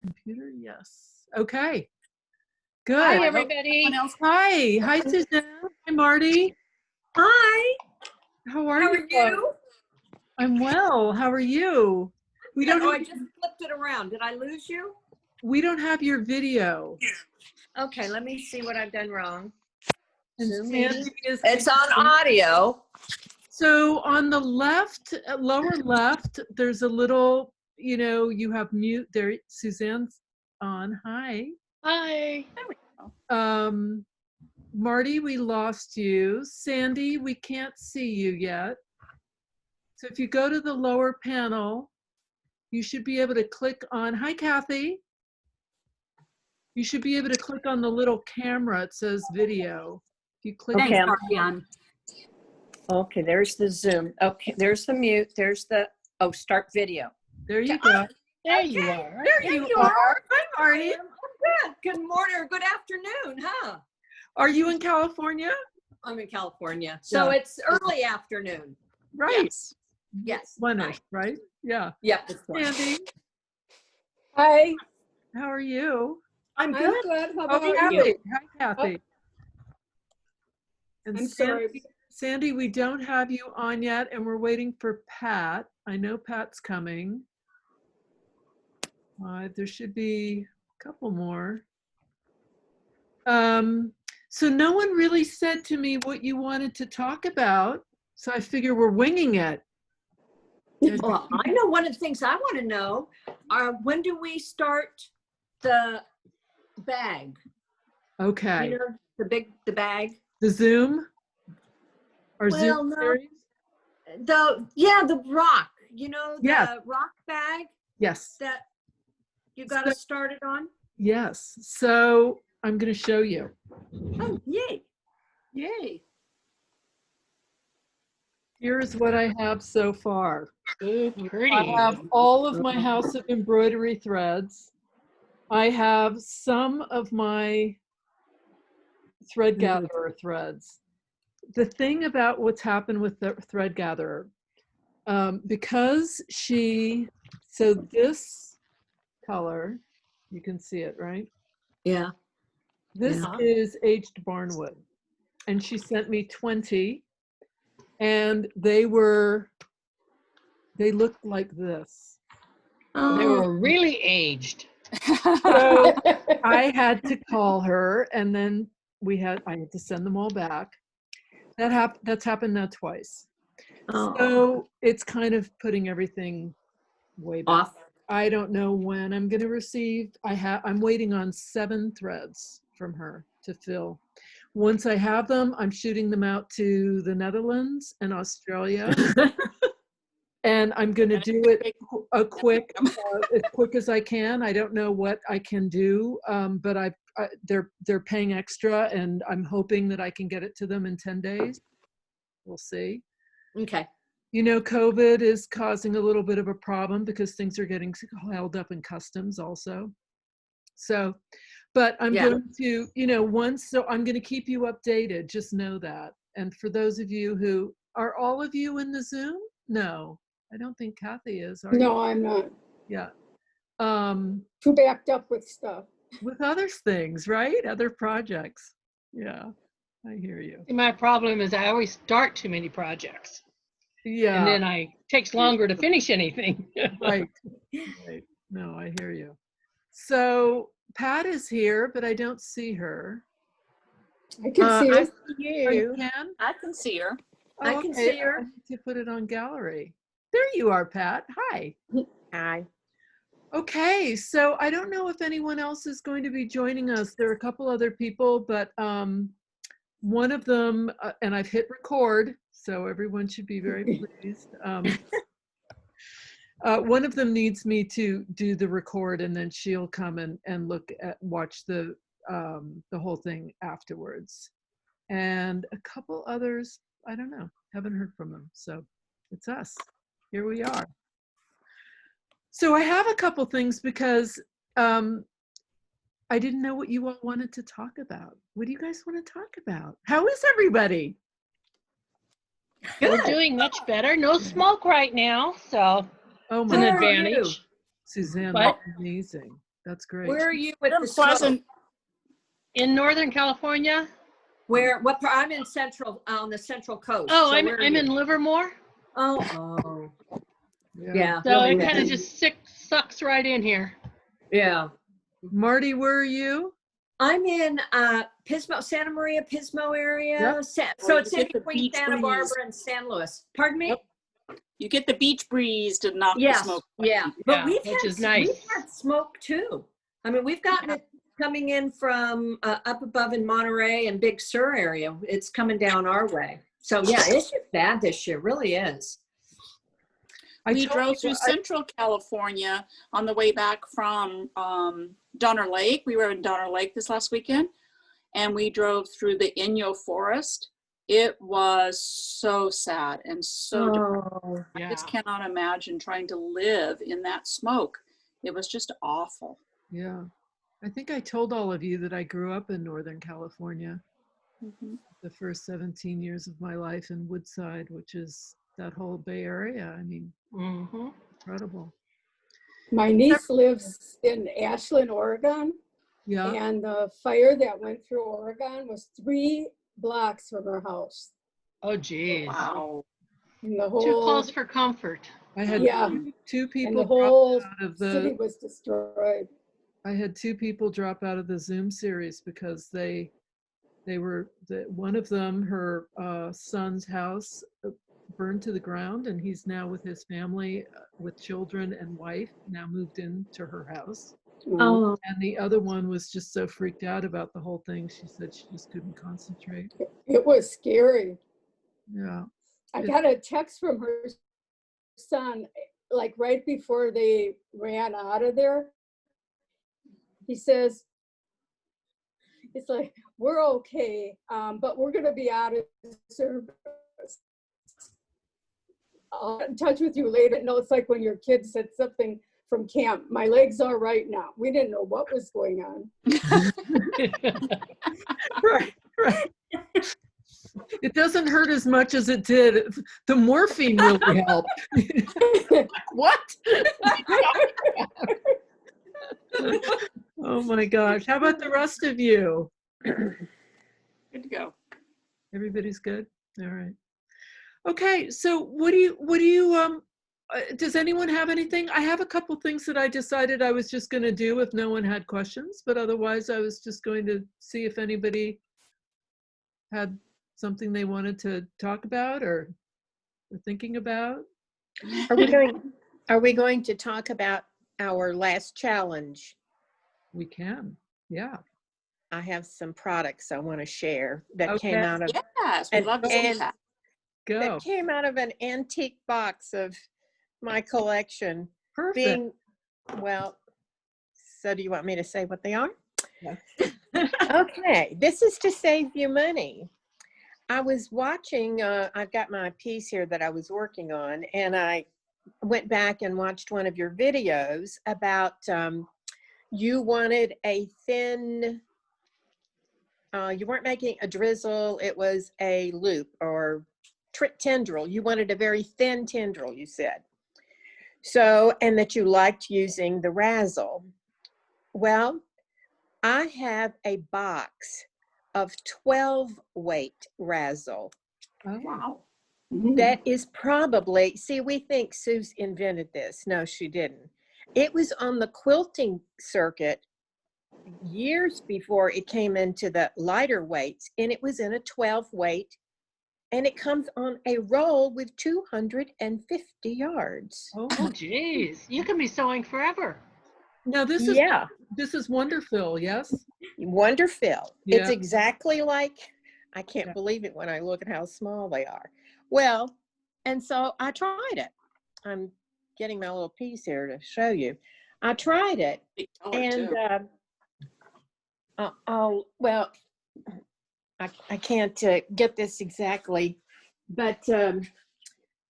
Computer, yes. Okay, good. Hi, everybody. Hi, Suzanne. Hi, Marty. Hi. How are How you? are you? I'm well. How are you? We don't. I just flipped it around. Did I lose you? We don't have your video. Okay, let me see what I've done wrong. And Sandy is. It's on audio. So on the left, lower left, there's a little. You have mute there. Suzanne's on. Hi. Hi. Marty, we lost you. Sandy, we can't see you yet. So if you go to the lower panel, you should be able to click on, hi, Kathy. You should be able to click on the little camera. It says video. If you click on. Okay, there's the Zoom. Okay, there's the mute. There's the, start video. There you go. There you are. There you are. Hi, Marty. Good morning or good afternoon, huh? Are you in California? I'm in California. So it's early afternoon. Right. Yes. One-ish, right? Yeah. Yep. Sandy, Hi. how are you? I'm I'm good. good. How Oh, about Kathy. you? Hi, Kathy. And I'm sorry. Sandy, we don't have you on yet, and we're waiting for Pat. I know Pat's coming. There should be a couple more. So no one really said to me what you wanted to talk about, so I figure we're winging it. Well, I know one of the things I want to know are when do we start the bag? Okay. You know, the bag. The Zoom? Or Well, Zoom no. series? The rock. You know, the Yes. rock bag Yes. that you got to start it on. Yes. So I'm going to show you. Oh, yay. Yay. Here's what I have so far. Ooh, pretty. I have all of my House of Embroidery threads. I have some of my thread gatherer threads. The thing about what's happened with the thread gatherer, because so this color, you can see it, right? Yeah. This is aged barnwood, and she sent me 20, and they looked like this. They were really aged. So I had to call her, and then I had to send them all back. That's happened now twice. So it's kind of putting everything way back. Off. I don't know when I'm going to receive. I'm waiting on 7 threads from her to fill. Once I have them, I'm shooting them out to the Netherlands and Australia. And I'm going to do it as quick as I can. I don't know what I can do, but they're paying extra, and I'm hoping that I can get it to them in 10 days. We'll see. Okay. You know, COVID is causing a little bit of a problem because things are getting held up in customs also. So, but I'm going to, so I'm going to keep you updated. Just know that. And for those of you are all of you in the Zoom? No. I don't think Kathy is. Are you? No, I'm not. Yeah. Too backed up with stuff. With other things, right? Other projects. Yeah, I hear you. My problem is I always start too many projects. Yeah. And then it takes longer to finish anything. Right. No, I hear you. So Pat is here, but I don't see her. I can see it. You can? I can see her. Oh, I can see her. I need to put it on gallery. There you are, Pat. Hi. Hi. Okay, so I don't know if anyone else is going to be joining us. There are a couple other people, but one of them, and I've hit record, so everyone should be very pleased. One of them needs me to do the record, and then she'll come and watch the whole thing afterwards. And a couple others, I don't know, haven't heard from them. So it's us. Here we are. So I have a couple things because I didn't know what you all wanted to talk about. What do you guys want to talk about? How is everybody? We're doing much better. No smoke right now, so Oh it's an my, advantage. Suzanne, What? amazing. That's great. Where are you with We're the in smoke? Pleasant. In Northern California? Where, what part? I'm in central, on the central coast. Oh, So I'm where are in you? Livermore. Oh, Yeah. yeah. So really it kind bad. of just sucks right in here. Yeah. Marty, where are you? I'm in Pismo, Santa Maria, Pismo area. Yep. So Oh, it's you in get the between beach Santa breeze. Barbara and San Luis. Pardon me? Yep. You get the beach breeze to knock the Yes, smoke. yeah. away. But Yeah, which is we've nice. had smoke too. I mean, we've gotten it coming in from up above in Monterey and Big Sur area. It's coming down our way. So yeah, it's just bad this year, really is. We told drove you through Central California on the way back from Donner Lake. We were in Donner Lake this last weekend, and we drove through the Inyo Forest. It was so sad and so depressing. Oh, I Yeah. just cannot imagine trying to live in that smoke. It was just awful. Yeah. I think I told all of you that I grew up in Northern California. Mhm. The first 17 years of my life in Woodside, which is that whole Bay Area. I mean, Mm-hmm. incredible. My niece lives in Ashland, Oregon, Yeah. and the fire that went through Oregon was 3 blocks from her house. Oh, geez. Wow. And the Too whole, close for comfort. I had yeah, two and people the whole drop out of city the was destroyed. I had 2 people drop out of the Zoom series because they were one of them, her son's house burned to the ground, and he's now with his family with children and wife, now moved into her house. oh, And the other one was just so freaked out about the whole thing. She said she just couldn't concentrate. It was scary. Yeah. I got a text from her son, like right before they ran out of there. He says, it's like, we're okay, but we're going to be out of service. I'll get in touch with you later. No, it's like when your kid said something from camp, my legs are right now. We didn't know what was going on. Right, right. It doesn't hurt as much as it did. The morphine really helped. What? Oh my gosh. How about the rest of you? Good to go. Everybody's good? All right. Okay, so what do you does anyone have anything? I have a couple things that I decided I was just going to do if no one had questions, but otherwise I was just going to see if anybody had something they wanted to talk about or were thinking about. Are we going to talk about our last challenge? We can. Yeah. I have some products I want to share that Okay. came out of Yes, we'd love to see that. Go. that came out of an antique box of my collection. Perfect. Well, so do you want me to say what they are? Yes. Okay, this is to save you money. I was watching, I've got my piece here that I was working on, and I went back and watched one of your videos about you wanted a thin, you weren't making a drizzle, it was a loop or tendril. You wanted a very thin tendril, you said. So, and that you liked using the razzle. Well, I have a box of 12 weight razzle. Oh. Wow. That is probably, see, we think Sue's invented this. No, she didn't. It was on the quilting circuit years before it came into the lighter weights, and it was in a 12 weight, and it comes on a roll with 250 yards. Oh, geez. You can be sewing forever. Now this is Wonderful, yes? Wonderful. Yeah. It's exactly like, I can't Yeah. believe it when I look at how small they are. Well, and so I tried it. I'm getting my little piece here to show you. I tried it, Big color, and too. well, I can't get this exactly, but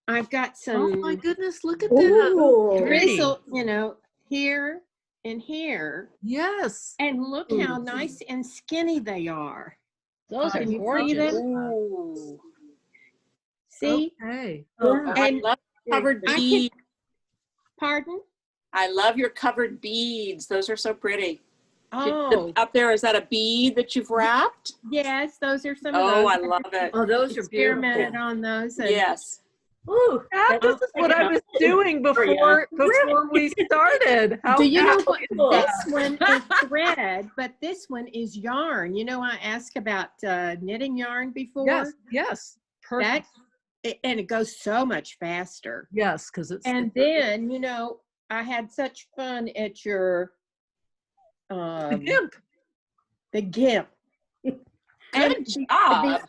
I've got Oh some my goodness, look at that. Ooh. drizzle, you know, here and here, Yes. and look how nice and skinny they are. Those are Can you see gorgeous. them? Ooh. See? Okay. I And love covered I tea. pardon? I love your covered beads. Those are so pretty. Oh, Up there, is that a bead that you've wrapped? yes, those are some of Oh, those. I love it. Oh, those are Experimented beautiful. on those. And Yes. Ooh, That that's is what I was doing before we started. How do you know cool what? is This that? one is thread, but this one is yarn. You know, I asked about knitting yarn before. Yes, yes, perfect. And it goes so much faster. Yes, because it's And then, you know, I had such fun at your the gimp. the GIMP. Good job.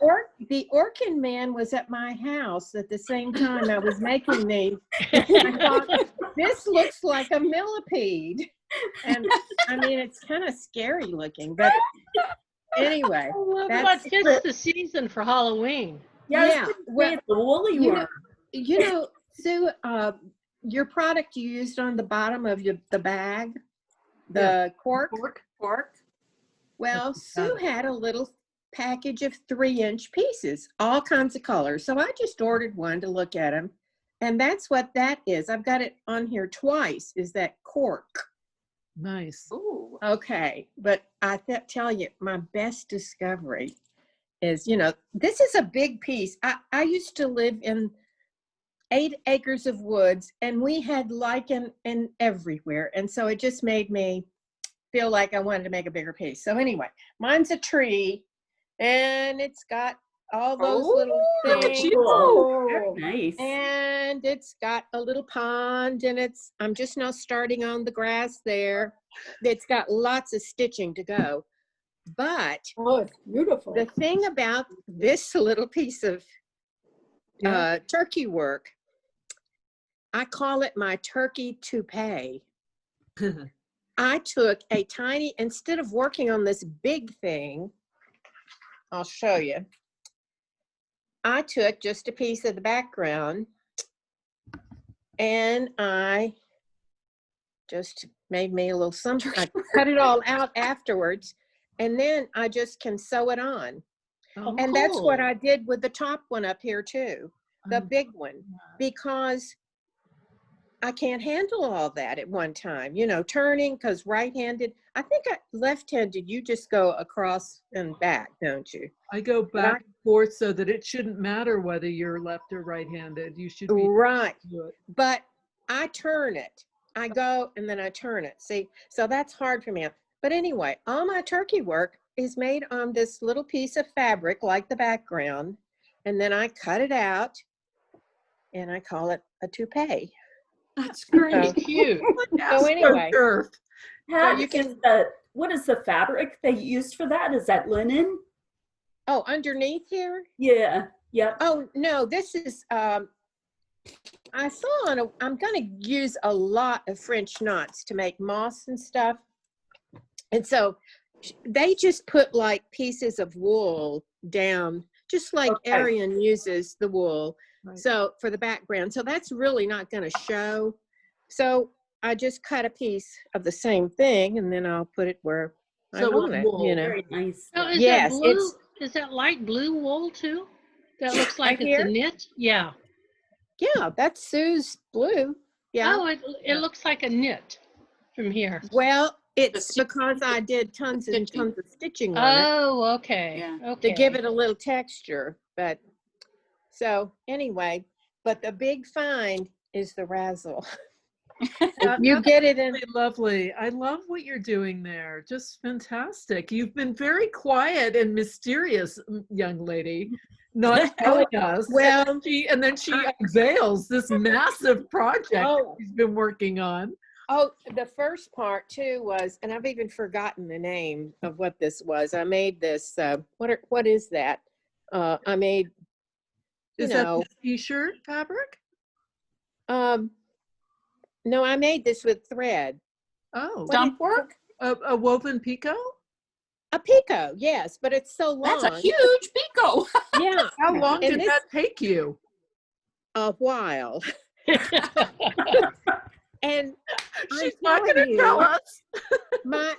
The Orkin man was at my house at the same time I was making these. I thought, this looks like a millipede. And I mean, it's kind of scary looking, but anyway. But That's it's the season for Halloween. Yeah, well, the woolly you know, worm. you know, Sue, your product you used on the bottom of the bag, the cork. Cork. Well, Sue had a little package of 3-inch pieces, all kinds of colors. So I just ordered one to look at them. And that's what that is. I've got it on here twice, is that cork. Nice. Ooh. Okay, but I tell you, my best discovery is, you know, this is a big piece. I used to live in 8 acres of woods, and we had lichen and everywhere. And so it just made me feel like I wanted to make a bigger piece. So anyway, mine's a tree, and it's got all those little things. Oh, nice. And it's got a little pond, and I'm just now starting on the grass there. It's got lots of stitching to go. But Oh, it's beautiful. the thing about this little piece of turkey work, I call it my turkey toupee. I took a tiny, instead of working on this big thing, I'll show you. I took just a piece of the background, and I just made me a little something. I cut it all out afterwards, and then I just can sew it on. Oh, And that's what cool. I did with the top one up here too, the big one, because I can't handle all that at one time, you know, turning, because right-handed, I think left-handed, you just go across and back, don't you? I go back and forth so that it shouldn't matter whether you're left or right-handed. You should be Right. do it. But I turn it. I go and then I turn it. See, so that's hard for me. But anyway, all my turkey work is made on this little piece of fabric like the background. And then I cut it out and I call it a toupee. That's great. Cute. So anyway, Pat, you can- what is the fabric they used for that? Is that linen? oh, underneath here? Yeah. Yep. Oh, no, this is, I saw I'm going to use a lot of French knots to make moss and stuff. And so they just put like pieces of wool down, just like Okay. Arian uses the wool. Right. So for the background, so that's really not going to show. So I just cut a piece of the same thing, and then I'll put it where I So want it, wool. you know. Very nice. So is Yes, that blue? it's- Is that light blue wool too? That looks like Right it's a here? knit. Yeah. Yeah, that's Sue's blue. Yeah. Oh, it looks like a knit from here. Well, it's stitching. because I did tons and Stitching. tons of stitching on it Oh, okay. Yeah. Okay. to give it a little texture. But so anyway, but the big find is the razzle. If you That's get it in, really lovely. I love what you're doing there. Just fantastic. You've been very quiet and mysterious, young lady, not telling us. well, And then she unveils this massive project Oh. she's been working on. oh, the first part too was, and I've even forgotten the name of what this was. I made this, what is that? I made, you Is that know, the t-shirt fabric? no, I made this with thread. Oh, Stump work? a woven picot? A picot, yes, but it's so long. That's a huge picot. Yeah, How long And did this- that take you? a while. And She's I'm not telling going to tell you, us.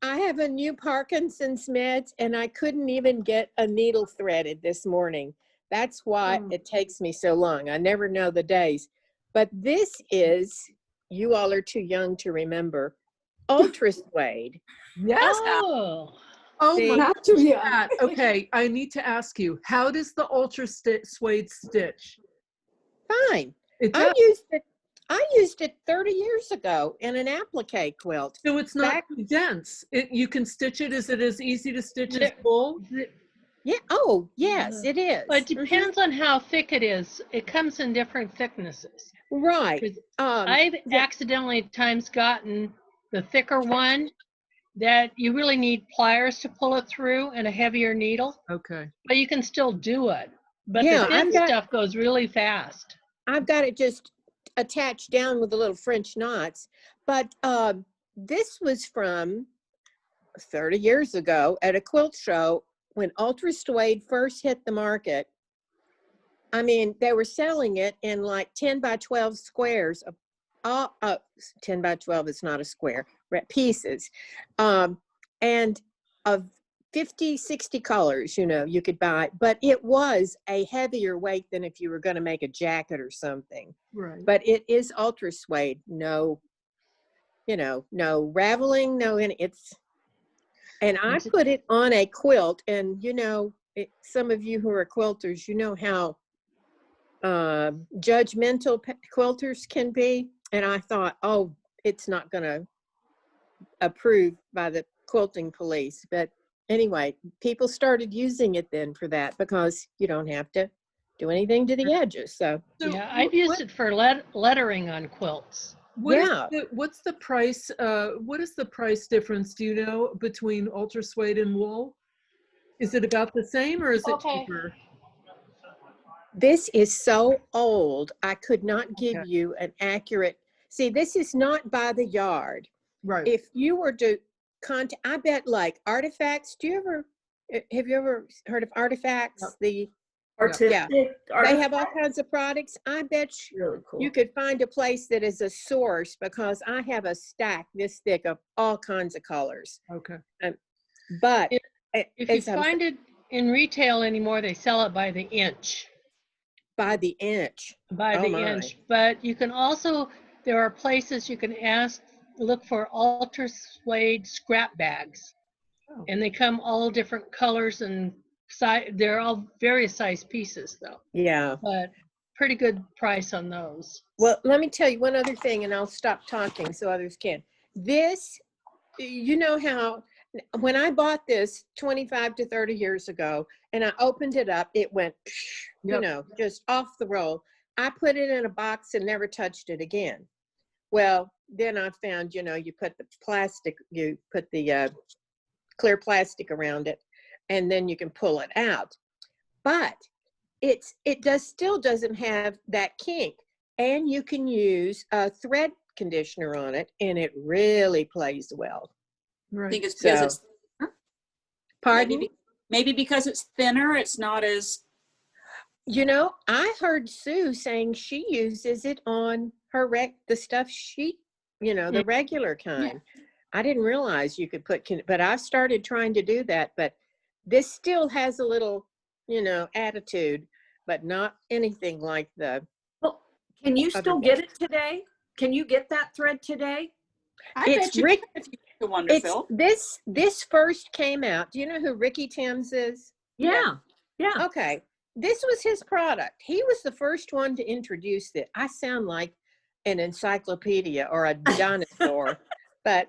I have a new Parkinson's meds, and I couldn't even get a needle threaded this morning. That's why Oh. it takes me so long. I never know the days. But this is you all are too young to remember. Ultra suede. Yes. Oh, Oh See? my Not too young. God. Okay, I need to ask you, how does the ultra suede stitch? Fine. It I does. used it. I used it 30 years ago in an applique quilt. So it's not Back, too dense. You can stitch it. Is it as easy to stitch as Yeah. wool? yeah. Oh, yes, it is. but it Mhm. depends on how thick it is. It comes in different thicknesses. Right. 'Cause Um, I've yeah. accidentally at times gotten the thicker one that you really need pliers to pull it through and a heavier needle, Okay. but you can still do it. But Yeah, the thin stuff goes really fast. I've got it just attached down with the little French knots. But this was from 30 years ago at a quilt show when Ultra Suede first hit the market. I mean, they were selling it in like 10 by 12 squares of all 10 by 12 is not a square, pieces. And of 50, 60 colors, you know, you could buy, but it was a heavier weight than if you were going to make a jacket or something. Right. But it is ultra suede. No, you know, no raveling, no, and and I put it on a quilt, and you know, some of you who are quilters, you know how judgmental quilters can be. And I thought, oh, it's not going to approve by the quilting police. But anyway, people started using it then for that because you don't have to do anything to the edges. So Yeah, I've used it for lettering on quilts. yeah. What's the price? What is the price difference? Do you know between ultra suede and wool? Is it about the same or is it cheaper? This is so old, I could not give Okay. you an accurate. See, this is not by the yard. Right. If you were to contact, I bet like Artifacts. Have you ever heard of Artifacts? The Artistic. They have all kinds of products. I bet Really cool. you could find a place that is a source because I have a stack this thick of all kinds of colors. Okay. But If you find it in retail anymore, they sell it by the inch. by the inch. By Oh, the my. inch. But you can also, there are places you can look for ultra suede scrap bags. Oh. And they come all different colors and size. They're all various size pieces though. Yeah. But pretty good price on those. Well, let me tell you one other thing and I'll stop talking so others can. This, you know how when I bought this 25 to 30 years ago and I opened it up, it went, you know, just off the roll. I put it in a box and never touched it again. Well, then I found, you know, you put the clear plastic around it and then you can pull it out. But it still doesn't have that kink. And you can use a thread conditioner on it and it really plays well. I Right. think it's because So- it's thinner. Pardon? Maybe because it's thinner, it's not as. You know, I heard Sue saying she uses it on her the stuff she, you know, the regular kind. I didn't realize you could put, but I started trying to do that. But this still has a little, you know, attitude, but not anything like the. Well, can you other still get it today? Can you get that thread today? I It's bet you Rick. can if you get the Wonderful. This first came out. Do you know who Ricky Timms is? Yeah. Yeah. Okay. This was his product. He was the first one to introduce it. I sound like an encyclopedia or a dinosaur, but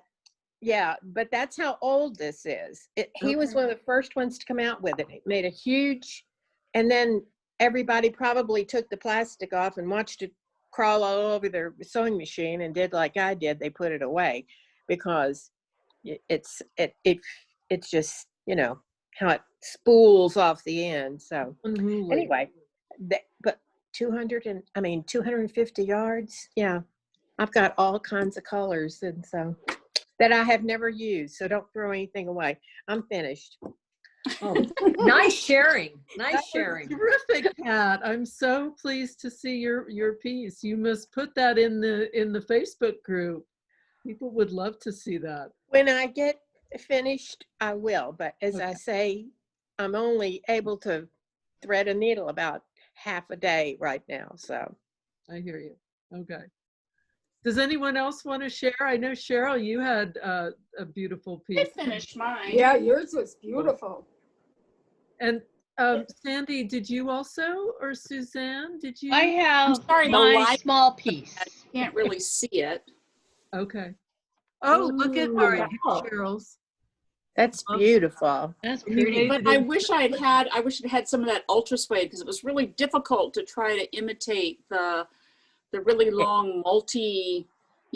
yeah, but that's how old this is. He was one of the first ones to come out with it. It made a huge, and then everybody probably took the plastic off and watched it crawl all over their sewing machine and did like I did. They put it away because it's just, you know, how it spools off the end. So Unruly. anyway, but 250 yards. Yeah. I've got all kinds of colors and so that I have never used. So don't throw anything away. I'm finished. Oh, nice sharing. Nice That was sharing. terrific, Pat. I'm so pleased to see your piece. You must put that in the Facebook group. People would love to see that. When I get finished, I will. But as I Okay. say, I'm only able to thread a needle about half a day right now. So I hear you. Okay. Does anyone else want to share? I know Cheryl, you had a beautiful I piece. finished mine. Yeah, yours was beautiful. And Sandy, did you also, or Suzanne, did you? I have sorry, the my light- small piece. I can't really see it. Okay. Oh, look at Ooh, Maria wow. Cheryl's. That's beautiful. That's And you pretty. made But it I in- wish it had some of that ultra suede because it was really difficult to try to imitate the really long multi,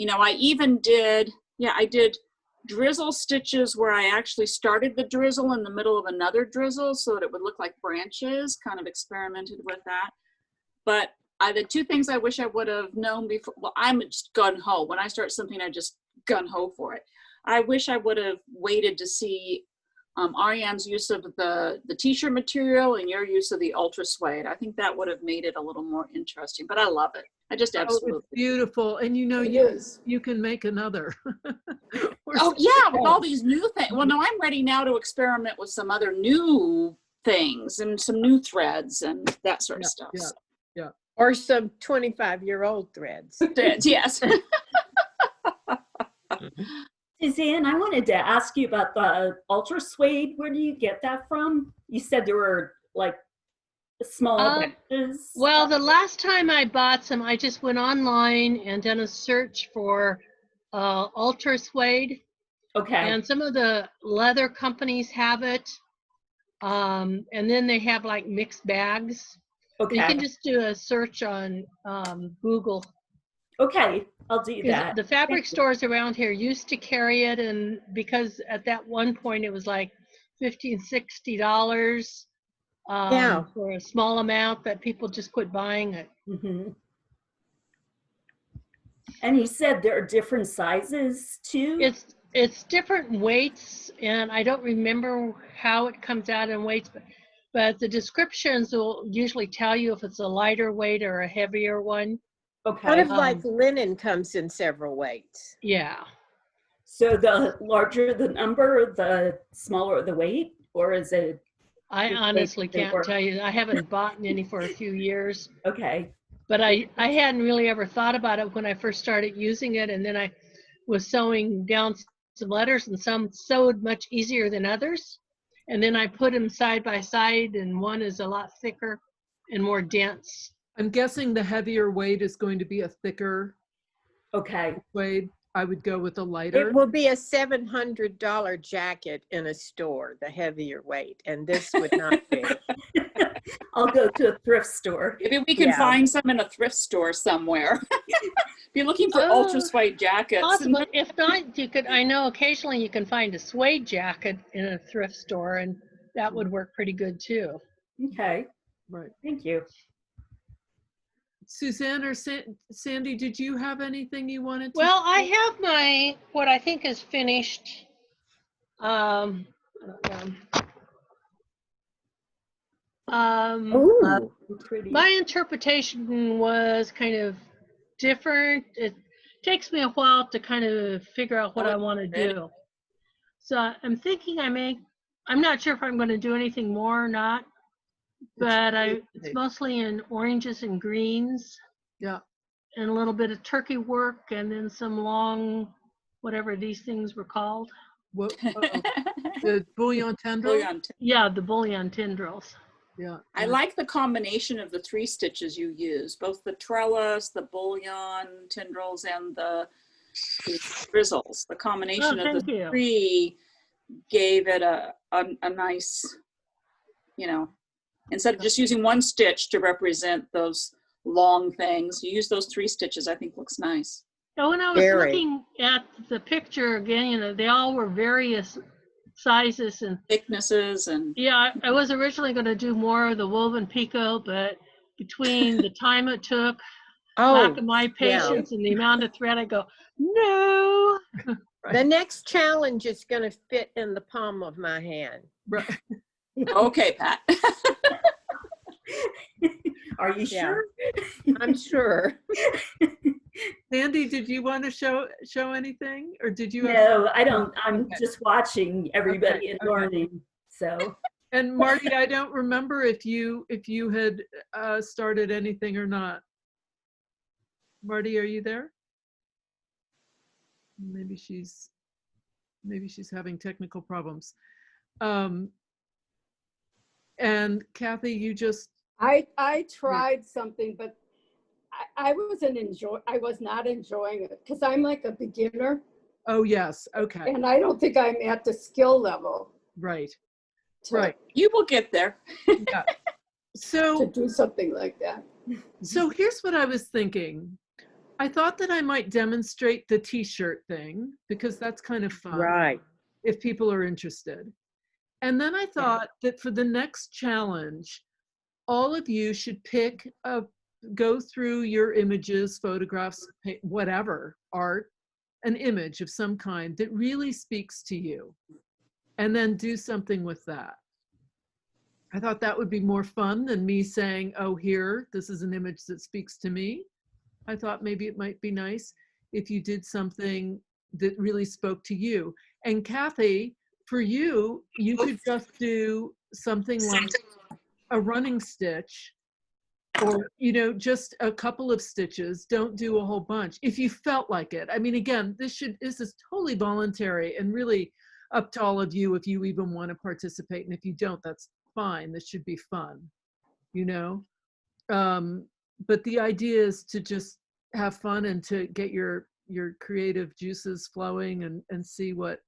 I even did, I did drizzle stitches where I actually started the drizzle in the middle of another drizzle so that it would look like branches, kind of experimented with that. But the two things I wish I would have known before, well, I'm just gung-ho. When I start something, I just gung-ho for it. I wish I would have waited to see Ariane's use of the t-shirt material and your use of the ultra suede. I think that would have made it a little more interesting, but I love it. I just Oh, absolutely. it's beautiful. And It is. you can make another. Or Oh something. yeah, with all these new things. Well, no, I'm ready now to experiment with some other new things and some new threads and that sort of stuff. yeah. So, Or some 25-year-old threads. threads, yes. Suzanne, I wanted to ask you about the ultra suede. Where do you get that from? You said there were like small batches. Well, the last time I bought some, I just went online and done a search for ultra suede, Okay. and some of the leather companies have it. And then they have like mixed bags. Okay. You can just do a search on Google. Okay. I'll do 'Cause that. the fabric stores around here used to carry it, and because at that one point it was like $50, $60 Yeah. for a small amount that people just quit buying it. Mhm. And you said there are different sizes too? It's different weights, and I don't remember how it comes out in weights, but the descriptions will usually tell you if it's a lighter weight or a heavier one. Okay. Kind of like linen comes in several weights. Yeah. So the larger the number, the smaller the weight, or is it? I Just honestly they can't work. tell you. I haven't bought any for a few years, Okay. but I hadn't really ever thought about it when I first started using it, and then I was sewing down some letters, and some sewed much easier than others. And then I put them side by side, and one is a lot thicker and more dense. I'm guessing the heavier weight is going to be a thicker Okay. weight. I would go with a lighter. It will be a $700 jacket in a store, the heavier weight, and this would not be. I'll go to a thrift store. Maybe we can Yeah. find some in a thrift store somewhere. If you're looking for Oh, ultra suede jackets. Possible. If not, you could. I know occasionally you can find a suede jacket in a thrift store, and that would work pretty good too. Okay. Right. Thank you. Suzanne or Sandy, did you have anything you wanted to? Well, I have my what I think is finished. Ooh, pretty. My interpretation was kind of different. It takes me a while to kind of figure out what I want to do. So I'm thinking I'm not sure if I'm going to do anything more or not, but it's mostly in oranges and greens. Yeah. And a little bit of turkey work, and then some long, whatever these things were called. What, the bouillon tendril? Bouillon. Yeah, the bullion tendrils. Yeah. I like the combination of the 3 stitches you use, both the trellis, the bullion tendrils, and the drizzles. The combination of thank the you. 3 gave it a nice, instead of just using one stitch to represent those long things, you use those 3 stitches. I think looks nice. Now, when I was Very. looking at the picture again, they all were various sizes, and Thicknesses and yeah, I was originally going to do more of the woven picot, but between the time it took, lack of my patience, and the amount of thread, I go, no. The next challenge is going to fit in the palm of my hand. Right. okay, Pat. Are you Yeah. sure? I'm sure. Sandy, did you want to show anything, or did you? No, I don't. I'm Okay. just watching everybody and Okay. learning. So And Marty, I don't remember if you had started anything or not. Marty, are you there? maybe she's having technical problems. And Kathy, you just, I tried something, but I was not enjoying it because I'm like a beginner oh yes, okay, and I don't think I'm at the skill level right, to, right, You will get there. yeah. to So do something like that. here's what I was thinking. I thought that I might demonstrate the t-shirt thing because that's kind of fun Right. if people are interested. And then I thought that for the next challenge, all of you should go through your images, photographs, whatever, art, an image of some kind that really speaks to you, and then do something with that. I thought that would be more fun than me saying, oh, here, this is an image that speaks to me. I thought maybe it might be nice if you did something that really spoke to you. And Kathy, for you, you could just do something like a running stitch, or, you know, just a couple of stitches. Don't do a whole bunch if you felt like it. I mean, again, this is totally voluntary and really up to all of you if you even want to participate. And if you don't, that's fine. This should be fun, you know? But the idea is to just have fun and to get your creative juices flowing and see what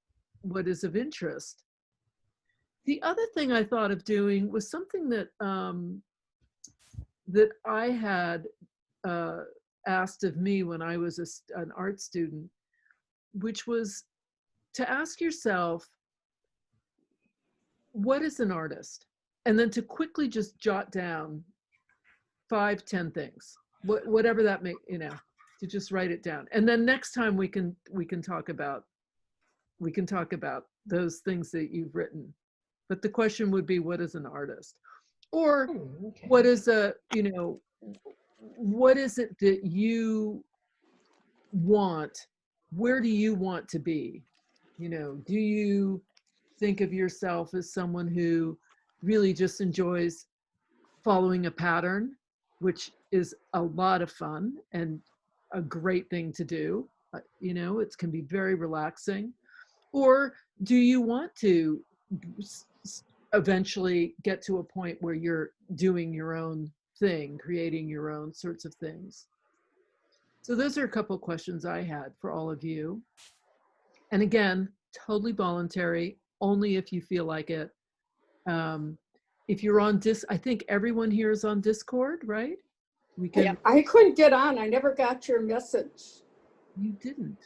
is of interest. The other thing I thought of doing was something that that I had asked of me when I was an art student, which was to ask yourself, what is an artist? And then to quickly just jot down 5-10 things, whatever that may, you know, to just write it down. And then next time we can talk about those things that you've written. But the question would be, what is an artist? Or what is what is it that you want? Where do you want to be? You know, do you think of yourself as someone who really just enjoys following a pattern, which is a lot of fun and a great thing to do? You know, it can be very relaxing. Or do you want to eventually get to a point where you're doing your own thing, creating your own sorts of things? So those are a couple of questions I had for all of you. And again, totally voluntary, only if you feel like it. If you're on I think everyone here is on Discord, right? We can. I couldn't get on. I never got your message. You didn't.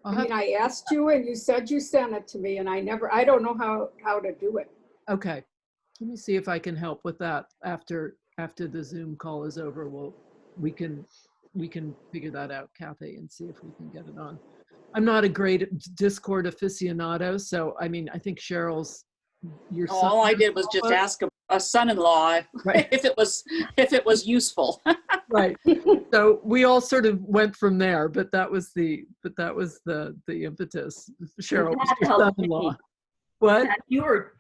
I asked you and you said you sent it to me and I don't know how to do it. Okay. Let me see if I can help with that after the Zoom call is over. We can figure that out, Kathy, and see if we can get it on. I'm not a great Discord aficionado, so I mean, I think Cheryl's your son. All I did was just ask a son-in-law Right. if it was useful. Right. So we all sort of went from there, but that was the impetus. Cheryl was your son-in-law. What?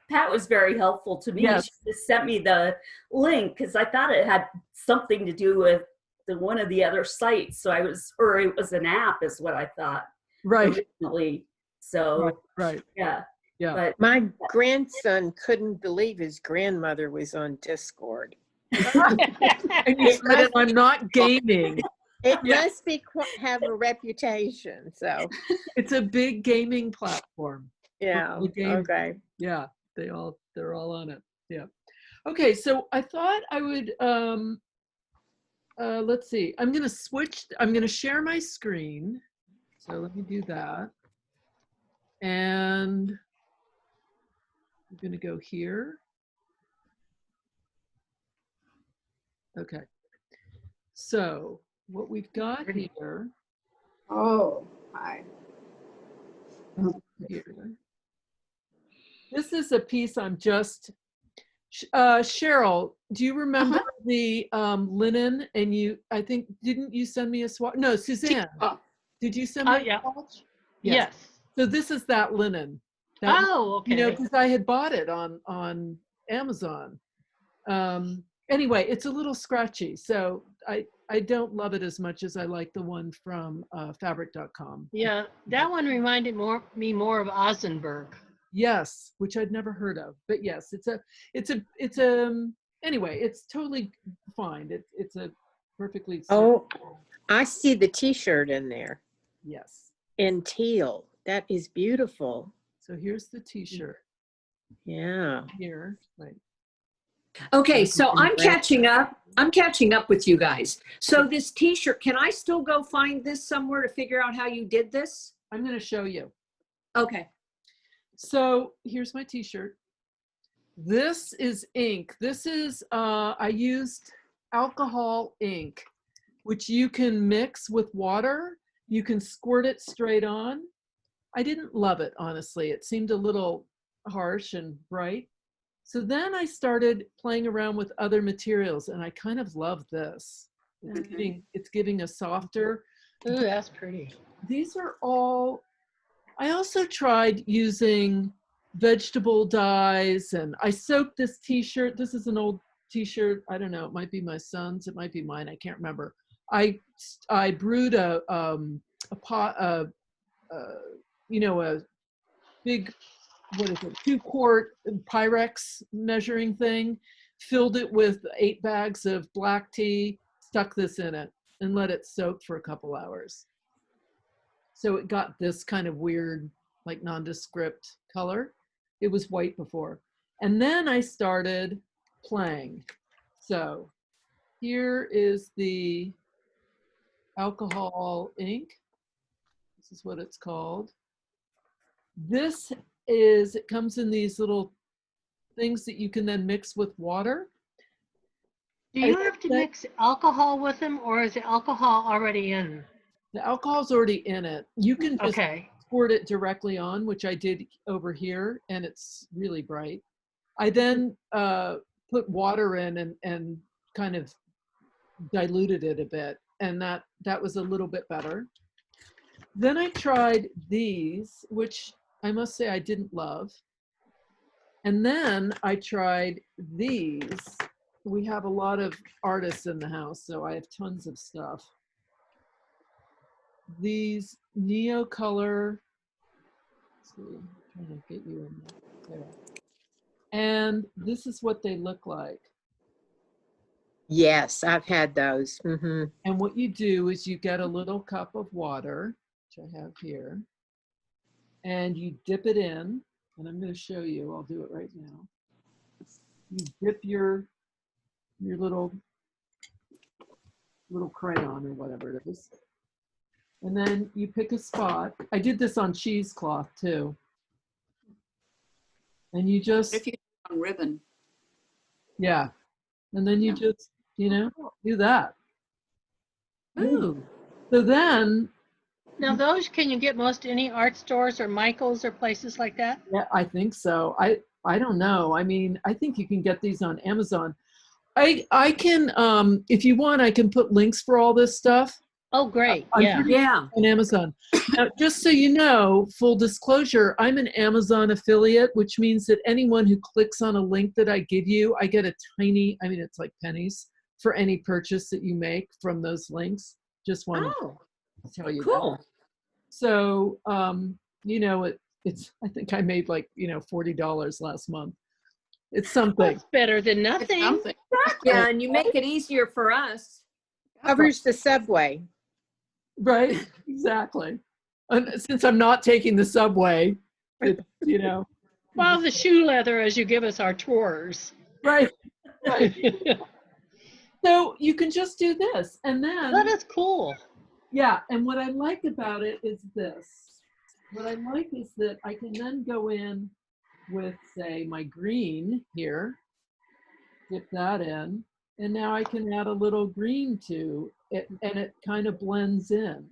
Pat was very helpful to me. Yes. She just sent me the link because I thought it had something to do with one of the other sites. So it was an app is what I thought. Right. Originally. So right. Yeah. Yeah. But My grandson couldn't believe his grandmother was on Discord. And you said, I'm not gaming. It must have a reputation. So It's a big gaming platform. yeah. Okay. Yeah, they're all on it. Yeah. Okay, so I thought I would let's see. I'm going to share my screen. So let me do that. And I'm going to go here. Okay. So what we've got here. Oh, hi. Here. This is a piece I'm just, Cheryl, do you remember the linen? And I think, didn't you send me a swatch? No, Suzanne, did you send me a swatch? Yes. So this is that linen. Okay. You know, because I had bought it on Amazon. Anyway, it's a little scratchy. So I I don't love it as much as I like the one from fabric.com. Yeah, that one reminded me more of Ozenberg. Yes, which I'd never heard of, but yes, anyway, it's totally fine. It's a perfectly. Oh, I see the t-shirt in there Yes. in teal. That is beautiful. So here's the t-shirt Yeah. here. Right. Okay, so I'm catching up. I'm catching up with you guys. So this t-shirt, can I still go find this somewhere to figure out how you did this? I'm going to show you. Okay. So here's my t-shirt. This is ink. This is, I used alcohol ink, which you can mix with water. You can squirt it straight on. I didn't love it, honestly. It seemed a little harsh and bright. So then I started playing around with other materials, and I kind of love this. It's giving a softer. Ooh, that's pretty. These are all, I also tried using vegetable dyes, and I soaked this t-shirt. This is an old t-shirt. I don't know, it might be my son's, it might be mine, I can't remember. I brewed a pot, you know, a big, what is it, 2-quart Pyrex measuring thing, filled it with 8 bags of black tea, stuck this in it, and let it soak for a couple hours. So it got this kind of weird, like nondescript color. It was white before. And then I started playing. So here is the alcohol ink. This is what it's called. This is, it comes in these little things that you can then mix with water. Do you have to mix alcohol with them, or is the alcohol already in? The alcohol's already in it. You can just Okay. squirt it directly on, which I did over here, and it's really bright. I then put water in and kind of diluted it a bit, and that was a little bit better. Then I tried these, which I must say I didn't love. And then I tried these. We have a lot of artists in the house, so I have tons of stuff. These Neocolor, let's see, I'm trying to get you in there. And this is what they look like. Yes, I've had those. Mm-hmm. And what you do is you get a little cup of water, which I have here, and you dip it in, and I'm going to show you. I'll do it right now. You dip your little crayon or whatever it is, and then you pick a spot. I did this on cheesecloth too. And you just, If you on ribbon. yeah, and then you just, you know, do that. Ooh. So then, Now those, can you get most any art stores or Michael's or places like that? yeah, I think so. I don't know. I mean, I think you can get these on Amazon. I can, if you want, I can put links for all this stuff. Oh, great. I'm Yeah. pretty sure on Amazon. Now, just so you know, full disclosure, I'm an Amazon affiliate, which means that anyone who clicks on a link that I give you, I get a tiny, I mean, it's like pennies for any purchase that you make from those links. Just wanted to tell you Cool. that. So, you know, it's, I think I made like, you know, $40 last month. It's something. That's better than It's nothing. something. Yeah, and you make it easier for us. Covers the subway. Right, exactly. And since I'm not taking the subway, it's, you know. Well, the shoe leather as you give us our tours. Right, right. So you can just do this, and then, That is cool. yeah, and what I like about it is this. What I like is that I can then go in with, say, my green here, dip that in, and now I can add a little green to it, and it kind of blends in.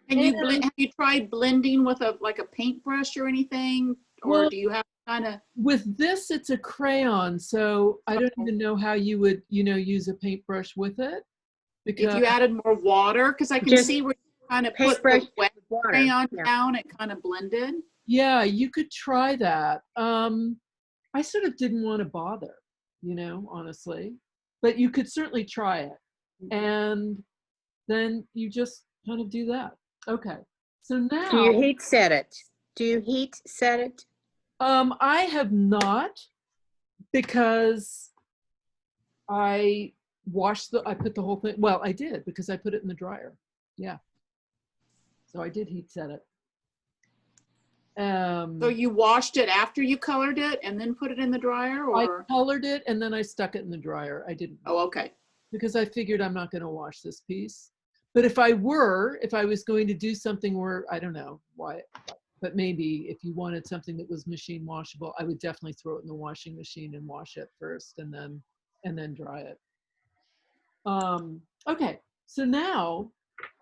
And you have you tried blending with a paintbrush or anything? Or Well, do you have kind of with this, it's a crayon, so I don't even know how you would, you know, use a paintbrush with it. Because if you added more water? Because I can Just see where you kind of put paintbrush the wet with water. crayon Yeah. down, it kind of blended. yeah, you could try that. I sort of didn't want to bother, you know, honestly, but you could certainly try it. and then you just kind of do that. Okay. So now, Do you heat set it? Do you heat set it? I have not, because I put the whole thing, well, I did because I put it in the dryer. Yeah. So I did heat set it. So you washed it after you colored it and then put it in the dryer, I or? colored it and then I stuck it in the dryer. I didn't, Oh, okay. because I figured I'm not going to wash this piece. But if I was going to do something where, I don't know why, but maybe if you wanted something that was machine washable, I would definitely throw it in the washing machine and wash it first and then dry it. Okay, so now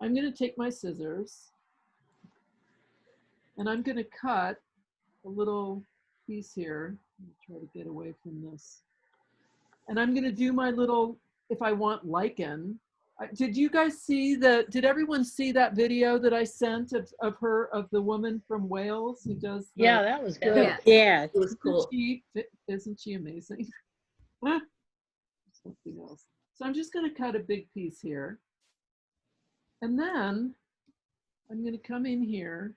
I'm going to take my scissors and I'm going to cut a little piece here. Let me try to get away from this. And I'm going to do my little, if I want lichen. Did you guys see did everyone see that video that I sent of the woman from Wales who does the, Yeah, that was good. Yeah. Yeah. It was cool. isn't she amazing? Something else. So I'm just going to cut a big piece here. And then I'm going to come in here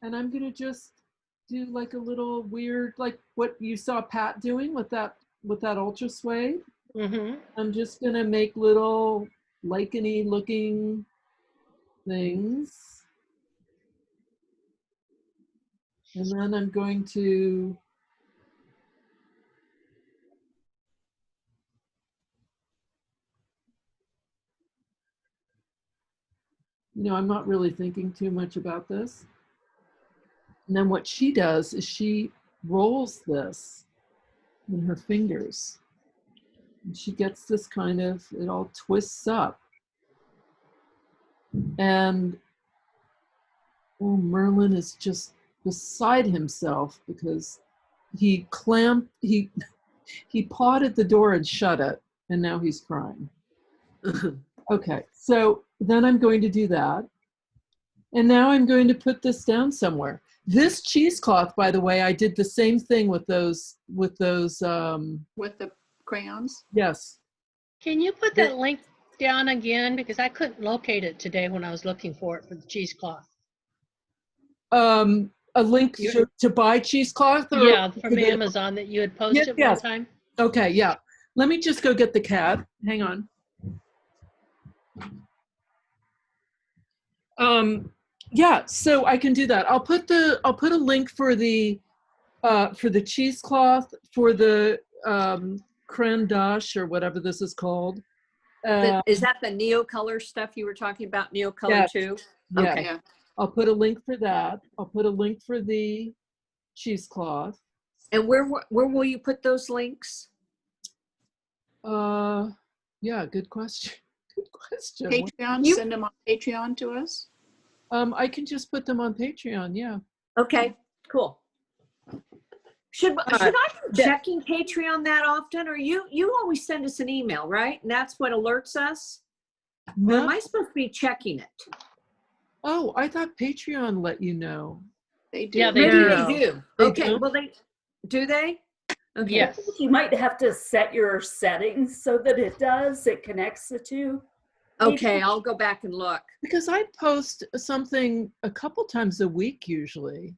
and I'm going to just do like a little weird, like what you saw Pat doing with that ultra suede. Mm-hmm. I'm just going to make little lichen-y looking things. And then I'm going to I'm not really thinking too much about this. And then what she does is she rolls this in her fingers. And she gets this kind of, it all twists up. And Merlin is just beside himself because he pawed at the door and shut it, and now he's crying. Okay, so then I'm going to do that. And now I'm going to put this down somewhere. This cheesecloth, by the way, I did the same thing with those. With the crayons? Yes. Can you put that link down again? Because I couldn't locate it today when I was looking for it for the cheesecloth. A link to buy cheesecloth? Or Yeah, from Amazon that you had posted one time. Okay, yeah. Let me just go get the cat. Hang on. Yeah, so I can do that. I'll put a link for the cheesecloth, for the creme d'oche or whatever this is called. Is that the Neocolor stuff you were talking about? Neocolor Yes. too? Yeah. Okay. Yeah. I'll put a link for that. I'll put a link for the cheesecloth. And where will you put those links? Yeah, good question. Good question. Patreon, send them on Patreon to us. I can just put them on Patreon, yeah. Okay, cool. Should I be checking Patreon that often, or you always send us an email, right? And that's what alerts us? Or am I supposed to be checking it? Oh, I thought Patreon let you know. They do. Yeah, they Maybe do. they do. They Okay, do? well do they? Okay. Yes. You might have to set your settings so that it connects the two. Okay, I'll go back and look. Because I post something a couple times a week usually.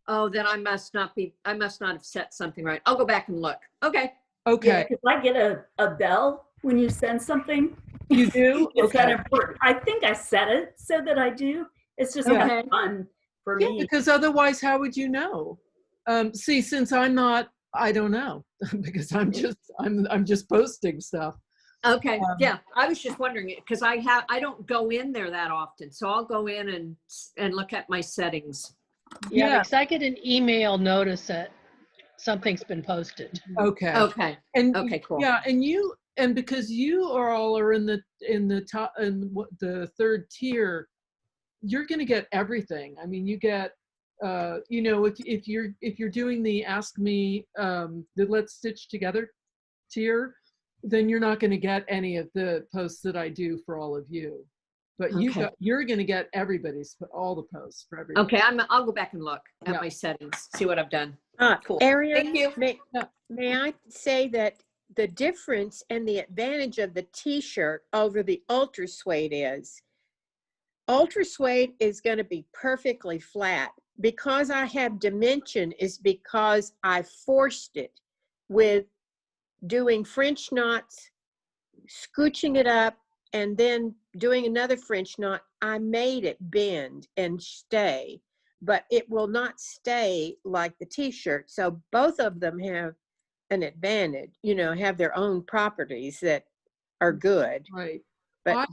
Oh, then I must not have set something right. I'll go back and look. Okay. Okay. Because I get a bell when you send something. You do? It's Okay. that important. I think I set it so that I do. It's just kind of fun for Yeah, me. because otherwise, how would you know? See, since I'm not, I don't know because I'm just posting stuff. Okay. Yeah, I was just wondering it because I don't go in there that often, so I'll go in and look at my settings. Yeah, because I get an email notice that something's been posted. Okay. Okay. And Okay. Cool. yeah, and because you all are in the top and the third tier, you're going to get everything. I mean, you get if you're doing the Ask Me, the Let's Stitch Together tier, then you're not going to get any of the posts that I do for all of you. But you're going to get all the posts for everybody. Okay. I'll go back and look at my settings, see what I've done. Cool. Arian, Thank you. may I say that the difference and the advantage of the t-shirt over the ultra suede is ultra suede is going to be perfectly flat. Because I have dimension is because I forced it with doing French knots, scooching it up, and then doing another French knot. I made it bend and stay, but it will not stay like the t-shirt. So both of them have an advantage, you know, have their own properties that are good. Right. But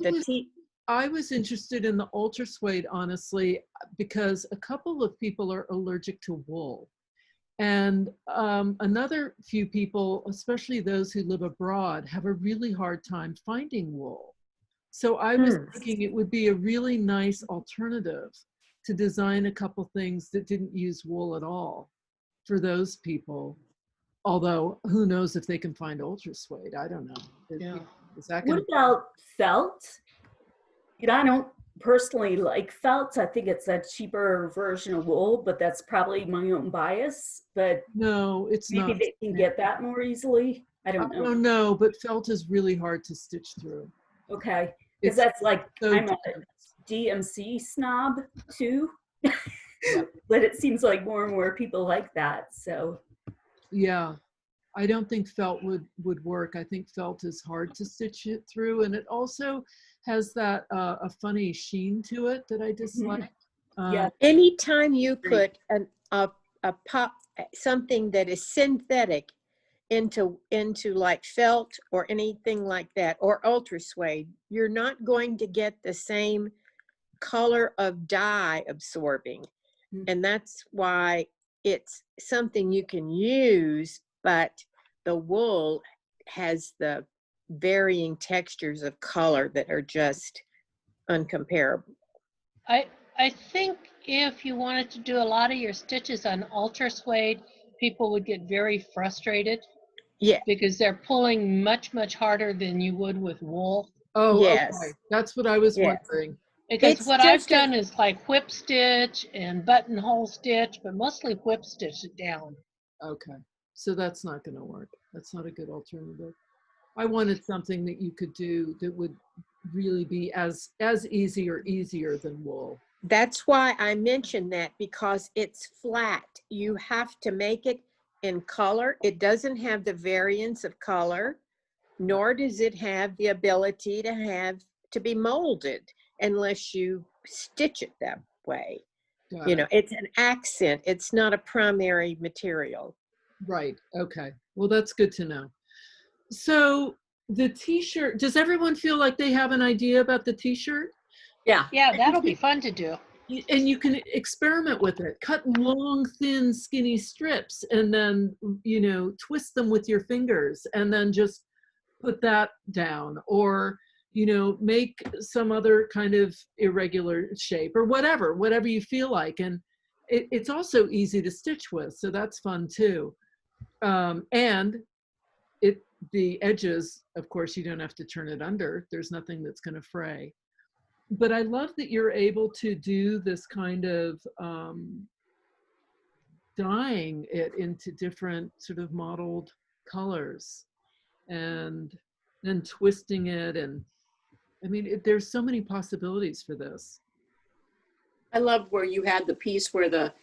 I was interested in the ultra suede, honestly, because a couple of people are allergic to wool. And another few people, especially those who live abroad, have a really hard time finding wool. So I was thinking it would be a really nice alternative to design a couple things that didn't use wool at all for those people. Although who knows if they can find ultra suede? I don't know. Yeah. Is that What gonna about felt? You know, I don't personally like felt. I think it's a cheaper version of wool, but that's probably my own bias. But No, it's maybe not. they can get that more easily. I I don't know. don't know, but felt is really hard to stitch through. Okay, because It's that's like so I'm a different. DMC snob too. Yep. But it seems like more and more people like that. So Yeah, I don't think felt would work. I think felt is hard to stitch it through, and it also has that a funny sheen to it that I dislike. yeah, anytime you Great. put a pop, something that is synthetic into like felt or anything like that, or ultra suede, you're not going to get the same color of dye absorbing. And that's why it's something you can use, but the wool has the varying textures of color that are just uncomparable. I think if you wanted to do a lot of your stitches on ultra suede, people would get very frustrated Yeah, because they're pulling much, much harder than you would with wool. Oh, yes, okay. That's what I was yes. wondering. Because It's what I've just done is like whip stitch and buttonhole stitch, but mostly whip stitch it down. Okay, so that's not going to work. That's not a good alternative. I wanted something that you could do that would really be as easy or easier than wool. That's why I mentioned that, because it's flat. You have to make it in color. It doesn't have the variance of color, nor does it have the ability to be molded unless you stitch it that way. Got You it. know, it's an accent. It's not a primary material. Right. Okay. Well, that's good to know. So the t-shirt, does everyone feel like they have an idea about the t-shirt? Yeah. Yeah, that'll be fun to do. And you can experiment with it. Cut long, thin, skinny strips and then, you know, twist them with your fingers and then just put that down, or, you know, make some other kind of irregular shape or whatever you feel like. And it's also easy to stitch with. So that's fun too. And the edges, of course, you don't have to turn it under. There's nothing that's going to fray. But I love that you're able to do this kind of dyeing it into different sort of mottled colors and then twisting it. And I mean, there's so many possibilities for this. I love where you had the piece where the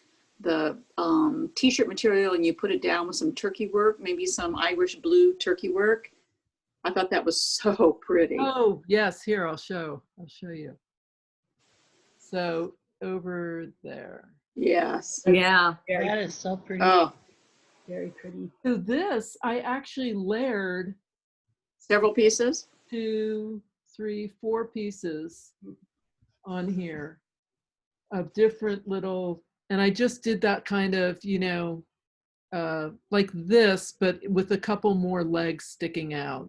t-shirt material and you put it down with some turkey work, maybe some Irish blue turkey work. I thought that was so pretty. Oh, yes, here, I'll show you. So over there. Yes. Yeah. That is so pretty. Oh, very pretty. So this, I actually layered several pieces. 2, 3, 4 pieces on here of different little, and I just did that kind of, you know, like this, but with a couple more legs sticking out,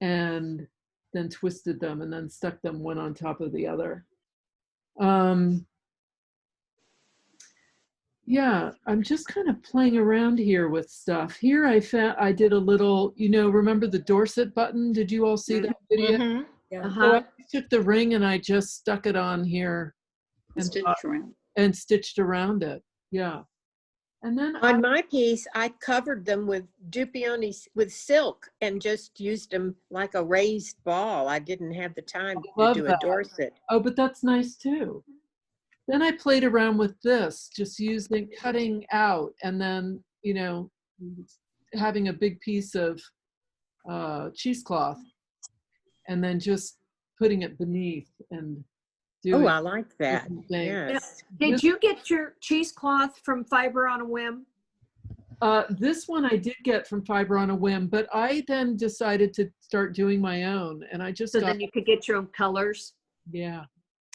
and then twisted them and then stuck them one on top of the other. Yeah, I'm just kind of playing around here with stuff. Here I did a little, you know, remember the Dorset button? Did you all see that video? Mm-hmm. Yeah. So I took the ring and I just stuck it on here and Stitched around. stitched around it. Yeah. And then On my piece, I covered them with Dupioni with silk and just used them like a raised ball. I didn't have the time to love do a that. Dorset. Oh, but that's nice too. Then I played around with this, just using, cutting out, and then, you know, having a big piece of cheesecloth, and then just putting it beneath and Oh, doing I like that. different things. Yes. Did you get your cheesecloth from Fiber on a Whim? This one I did get from Fiber on a Whim, but I then decided to start doing my own, and I just So got, then you could get your own colors? yeah.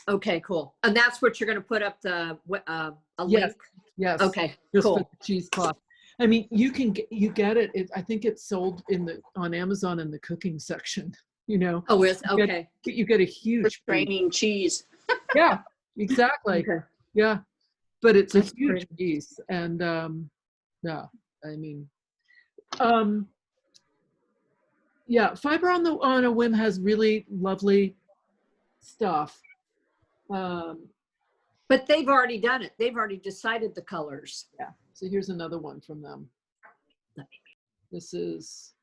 Okay, cool. And that's what you're going to put up a Yes, link? yes. Okay, Just for cool. the cheesecloth. I mean, you get it. I think it's sold on Amazon in the cooking section. You know, Oh, it's you get- okay. you get a For huge piece. straining cheese. Yeah, exactly. Okay. Yeah, but it's a That's huge pretty. piece, and yeah, I mean, yeah, Fiber on a Whim has really lovely stuff. But they've already done it. They've already decided the colors. Yeah. So here's another one from them. This is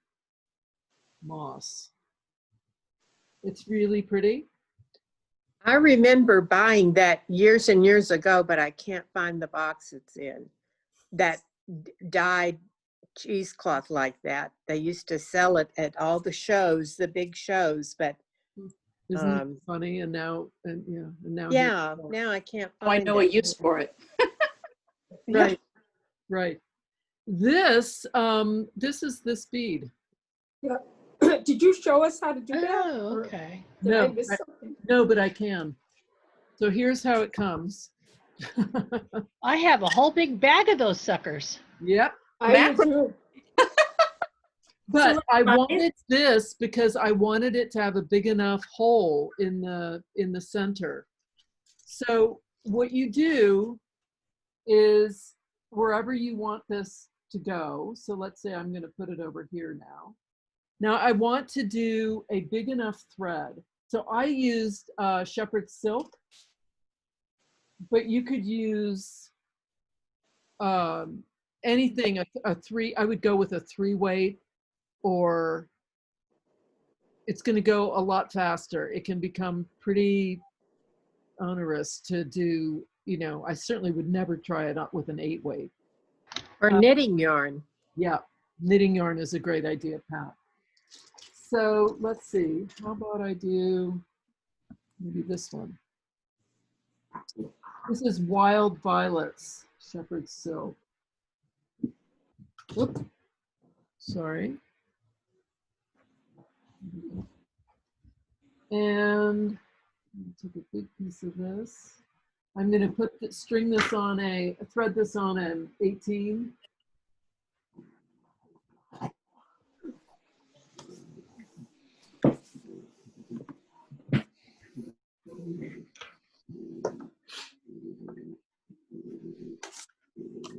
moss. It's really pretty. I remember buying that years and years ago, but I can't find the box it's in. That dyed cheesecloth like that. They used to sell it at all the shows, the big shows, but Isn't it funny? And now, and now. yeah, now I can't Oh, I find know it. a use for it. Right, right. This is this bead. Yeah. Did you show us how to do that? Oh, Or okay. did I No, miss something? no, but I can. So here's how it comes. I have a whole big bag of those suckers. Yep. I would do. But I wanted this because I wanted it to have a big enough hole in the center. So what you do is wherever you want this to go. So let's say I'm going to put it over here now. Now I want to do a big enough thread. So I used shepherd silk, but you could use anything, I would go with a 3-weight, or it's going to go a lot faster. It can become pretty onerous to do, I certainly would never try it out with an 8-weight. Or knitting yarn. Yeah, knitting yarn is a great idea, Pat. So let's see, how about I do maybe this one. This is Wild Violets, shepherd silk. Oops, sorry. And take a big piece of this. I'm going to thread this on an 18.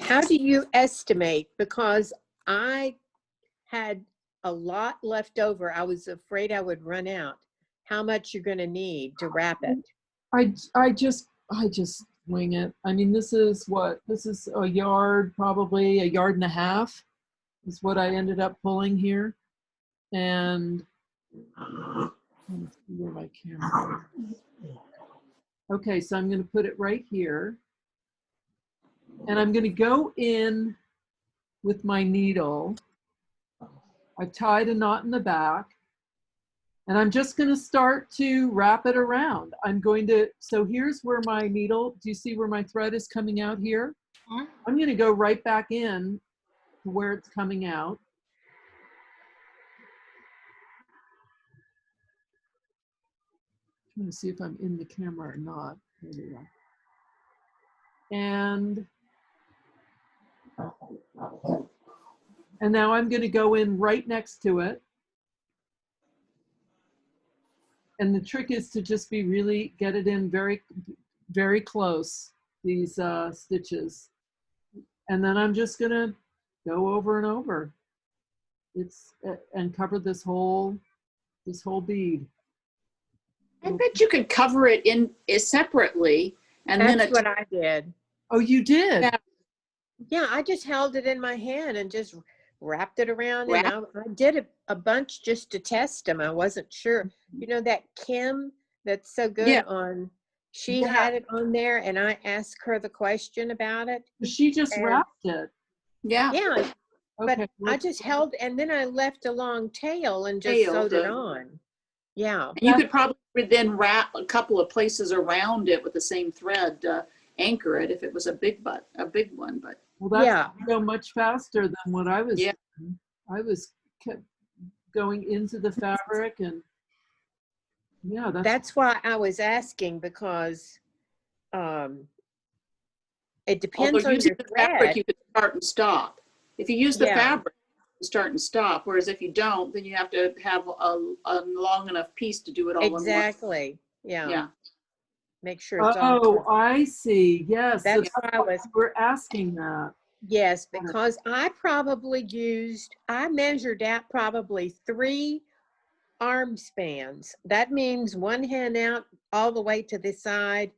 How do you estimate? Because I had a lot left over. I was afraid I would run out. How much you're going to need to wrap it? I just wing it. I mean, this is a yard, probably a yard and a half is what I ended up pulling here. And let's see where my camera is. Okay, so I'm going to put it right here. And I'm going to go in with my needle. I've tied a knot in the back. And I'm just going to start to wrap it around. So here's where my needle, do you see where my thread is coming out here? I'm going to go right back in to where it's coming out. I'm trying to see if I'm in the camera or not. There we go. And now I'm going to go in right next to it. And the trick is to just get it in very, very close, these stitches. And then I'm just gonna go over and over. And cover this whole bead. I bet you could cover it separately and That's then what I did. Oh, you did? Yeah. Yeah, I just held it in my hand and just wrapped it around, and I did a bunch just to test them. I wasn't sure. You know that Kim that's so good Yeah. on, she Yeah. had it on there, and I asked her the question about it. She just And- wrapped it. Yeah. Yeah, but Okay. I just held, and then I left a long tail and just Tail sewed it to- on. Yeah. And you could probably then wrap a couple of places around it with the same thread to anchor it if it was a big one. But Well, that's Yeah. so much faster than what I was Yeah. doing. I was kept going into the fabric and yeah, That's why I was asking, because it although depends on using your the fabric, thread. you could start and stop. If you use the Yeah. fabric, you start and stop. Whereas if you don't, then you have to have a long enough piece to do it all in one. Exactly. Yeah. Yeah. Make sure it's all. oh, I see. Yes. So That's why I was. we're asking that. Yes, because I probably I measured out probably 3 arm spans. That means one hand out all the way to the side.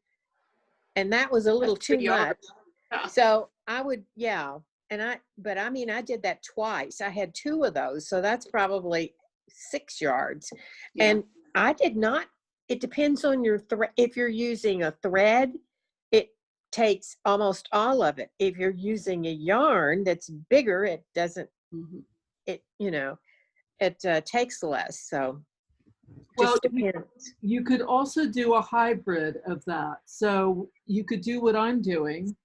And that was a little That's too 3 yards. much. Yeah. So I would, yeah. But I mean, I did that twice. I had 2 of those. So that's probably 6 yards. Yeah. And I did not, it depends on your thread. If you're using a thread, it takes almost all of it. If you're using a yarn that's bigger, it doesn't, Mhm. it, it takes less. So Well, just depends. you could also do a hybrid of that. So you could do what I'm doing,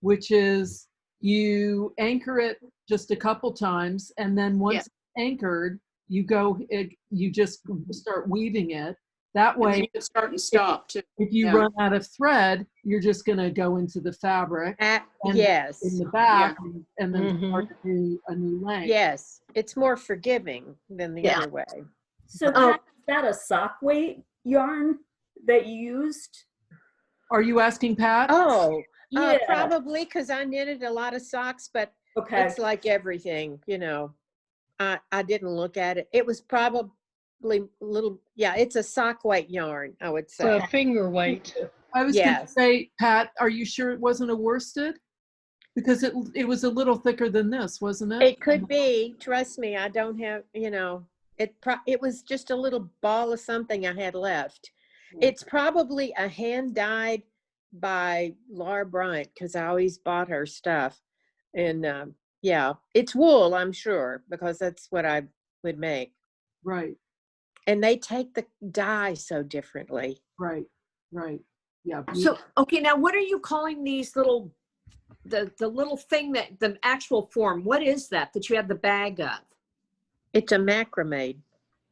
which is you anchor it just a couple times, and then once it's anchored, you just start weaving it. That And then way, you can start and stop too. if you Yeah. run out of thread, you're just going to go into the fabric and Yes. in the back and then Mhm. start a new length. Yes. It's more forgiving than the Yeah. other way. So Oh. Pat, is that a sock weight yarn that you used? Are you asking Pat? Oh, Yeah. probably because I knitted a lot of socks, but Okay. it's like everything, I didn't look at it. It was probably little, yeah, it's a sock weight yarn, I would So say. finger weight. I was going to Yes. say, Pat, are you sure it wasn't a worsted? Because it was a little thicker than this, wasn't it? It could be, trust me, I don't have, it was just a little ball of something I had left. It's probably a hand dyed by Laura Bryant, because I always bought her stuff. And yeah, it's wool, I'm sure, because that's what I would make. Right, And they take the dye so differently. right. Yeah. So, okay, now what are you calling these little, the little thing that, the actual form, what is that you have the bag of? It's a macrame.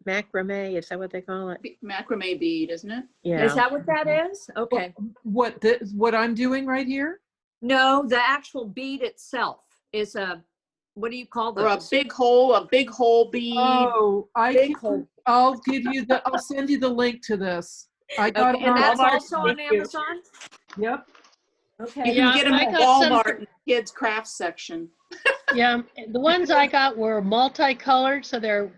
Macrame, is that what they call it? Macrame bead, isn't it? Yeah. Is that what that is? Okay. What I'm doing right here? No, the actual bead itself is what do you call Or a those? big hole bead. Oh, Big hole. I'll send you the link to this. I got Okay, it and on that's Walmart, also on thank you. Amazon? Yep. You Okay. can Yeah, get them I at got some Walmart in the kids' crafts section. Yeah, the ones I got were multicolored, so they're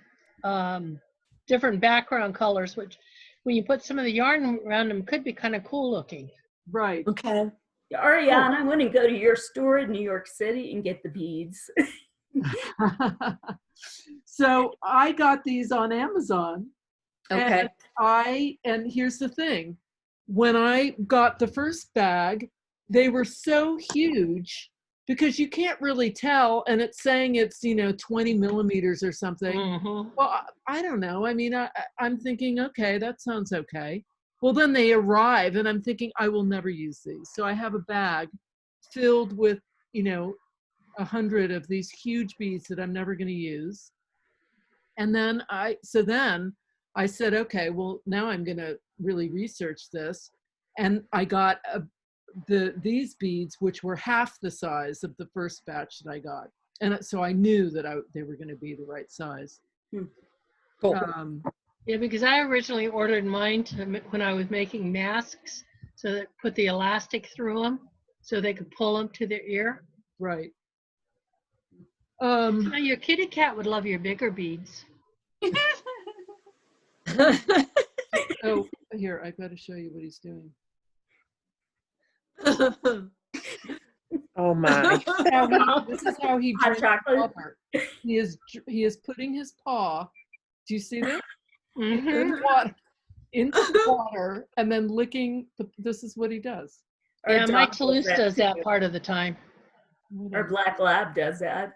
different background colors, which when you put some of the yarn around them could be kind of cool looking. Right. Okay. Ariane, I want to go to your store in New York City and get the beads. So I got these on Amazon. Okay. And here's the thing. When I got the first bag, they were so huge because you can't really tell, and it's saying it's 20 millimeters or something. Mhm. Well, I don't know. I mean, I'm thinking, okay, that sounds okay. Well, then they arrive, and I'm thinking, I will never use these. So I have a bag filled with 100 of these huge beads that I'm never going to use. And then I said, okay, well, now I'm going to really research this. And I got these beads, which were half the size of the first batch that I got. And so I knew that they were going to be the right size. Cool. Yeah, because I originally ordered mine when I was making masks, so that put the elastic through them so they could pull them to their ear. Right. Now your kitty cat would love your bigger beads. Oh, here, I've got to show you what he's doing. Oh my. This is how he Hot drinks chocolate. water. He is putting his paw. Do you see this? Mhm. Into the water and then licking. This is what he does. Our Yeah, my dog does Toulouse does that too. part of the time. Our Whatever. black lab does that.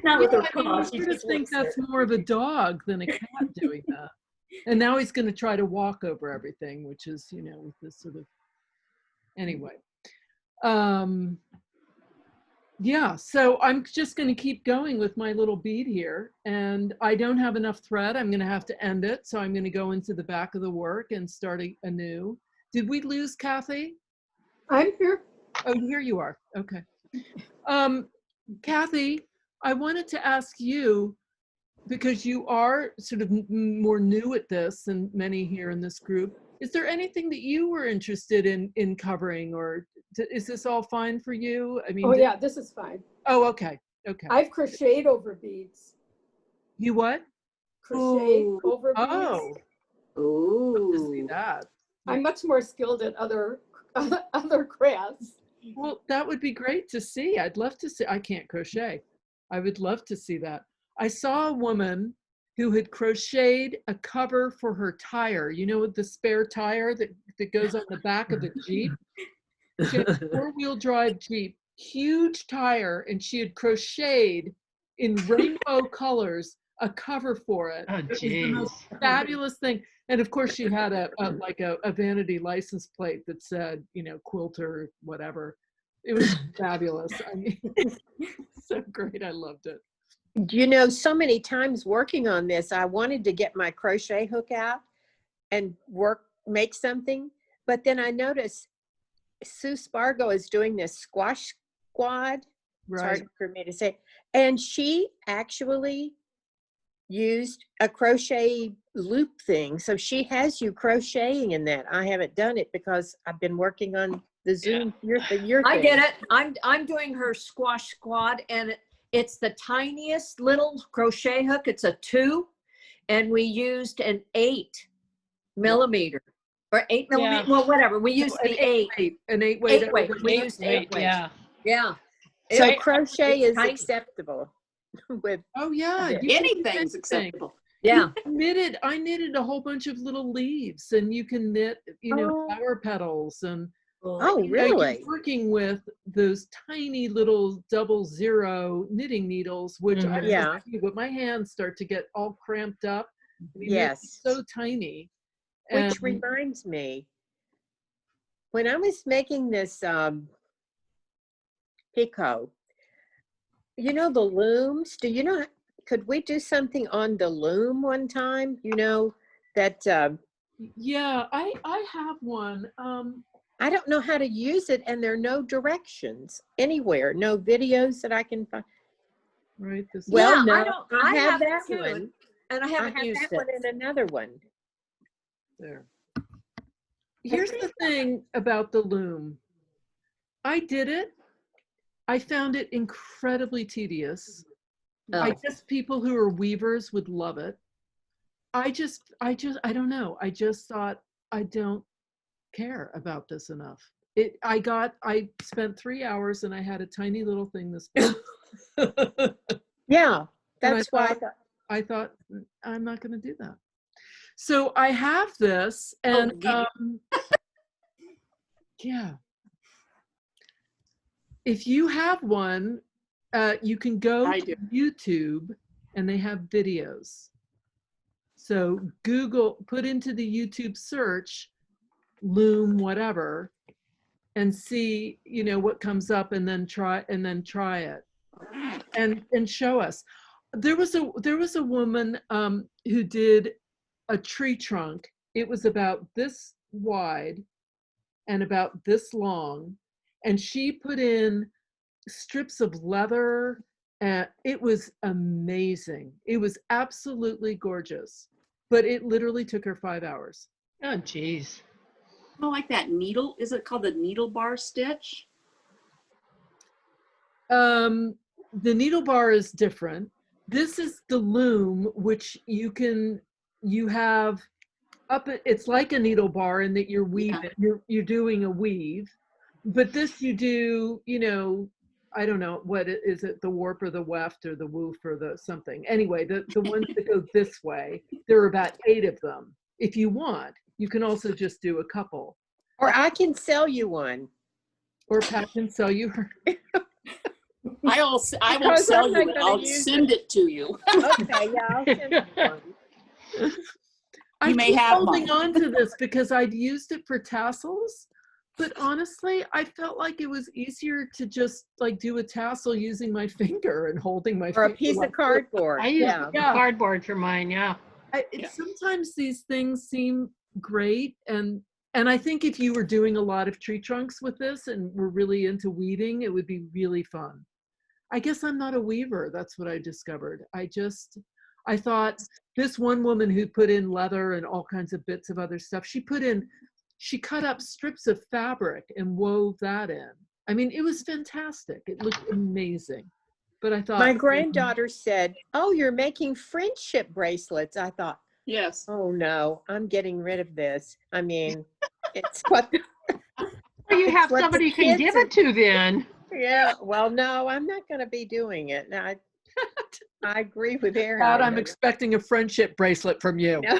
Not with her I mean, paw. you She sort of just think licks that's it. more of a dog than a cat doing that. And now he's going to try to walk over everything, which is, with this sort of, anyway. Yeah, so I'm just going to keep going with my little bead here, and I don't have enough thread. I'm going to have to end it, so I'm going to go into the back of the work and start anew. Did we lose Kathy? I'm here. Oh, here you are. Okay. Kathy, I wanted to ask you, because you are sort of more new at this than many here in this group, is there anything that you were interested in covering, or is this all fine for you? I mean, Oh yeah, this is fine. Oh, okay. Okay. I've crocheted over beads. You what? Crochet Ooh. over beads. Oh, love to see Ooh. that. I'm much more skilled at other crafts. Well, that would be great to see. I'd love to see. I can't crochet. I would love to see that. I saw a woman who had crocheted a cover for her tire. You know, the spare tire that goes on the back of a Jeep? She had a four-wheel drive Jeep, huge tire, and she had crocheted in rainbow colors a cover for it. Oh, It was the most fabulous thing. And of course, she had a vanity license plate that said, quilter, whatever. It was fabulous. I mean, so great. I loved it. So many times working on this, I wanted to get my crochet hook out and make something. But then I noticed Sue Spargo is doing this squash squad. It's Right. hard for me to say. And she actually used a crochet loop thing. So she has you crocheting in that. I haven't done it because I've been working on the Zoom, your I thing. get it. I'm doing her squash squad, and it's the tiniest little crochet hook. It's a 2, and we used an 8mm or 8mm. Yeah. Well, whatever. We used An the 8. An 8-weight. 8-weight. We used 8-weight. Yeah. Yeah. So It- crochet it's is tiny. acceptable with Oh yeah. Yeah. You can do Anything's anything. acceptable. Yeah. I knitted a whole bunch of little leaves, and you can knit, Oh. flower petals, and Oh, you're really? working with those tiny little 00 knitting needles, which I Mhm. Yeah. love too, but my hands start to get all cramped up. I mean, they're Yes. so tiny. Which And reminds me, when I was making this picot, the looms, could we do something on the loom one time? That yeah, I have one. I don't know how to use it, and there are no directions anywhere, no videos that I can find. Right. This Well, Yeah, no, I have it that too, one. and I I haven't have used that it. one and another one. there. Here's the thing about the loom. I did it. I found it incredibly tedious. Oh. People who are weavers would love it. I don't know. I just thought I don't care about this enough. I spent 3 hours and I had a tiny little thing this big. Yeah, And that's why I thought I'm not going to do that. So I have this, and yeah. If you have one, you can go I to do. YouTube, and they have videos. So put into the YouTube search, loom, whatever, and see, what comes up, and then try it, and show us. There was a woman who did a tree trunk. It was about this wide and about this long, and she put in strips of leather, and it was amazing. It was absolutely gorgeous, but it literally took her 5 hours. Oh, geez. I like that needle. Is it called the needle bar stitch? The needle bar is different. This is the loom, which you have up. It's like a needle bar in that you're weaving. You're doing a weave, But this you do, you know, I don't know, is it, the warp or the weft or the woof or the something. Anyway, the ones that go this way, there are about 8 of them. If you want, you can also just do a couple. Or I can sell you one. Or Pat can sell you her. I won't Because sell I'm you not it. gonna I'll use send it to you. Okay, yeah, I'll send you one. I may keep have holding mine. on to this because I'd used it for tassels, but honestly, I felt like it was easier to just like do a tassel using my finger and holding my Or a finger piece like of cardboard. I use Yeah. Yeah. cardboard for mine, yeah. Sometimes these things seem great, and I think if you were doing a lot of tree trunks with this and were really into weaving, it would be really fun. I guess I'm not a weaver. That's what I discovered. I thought this one woman who put in leather and all kinds of bits of other stuff, she cut up strips of fabric and wove that in. I mean, it was fantastic. It looked amazing. But I thought, My granddaughter said, "Oh, you're making friendship bracelets." I thought, Yes. "Oh no, I'm getting rid of this." I mean, it's what Well, you have what the somebody you can give kids it to then. Yeah, well, no, I'm not going to be doing it. No, I agree with Erin. Pat, I'm expecting a friendship bracelet from you. No.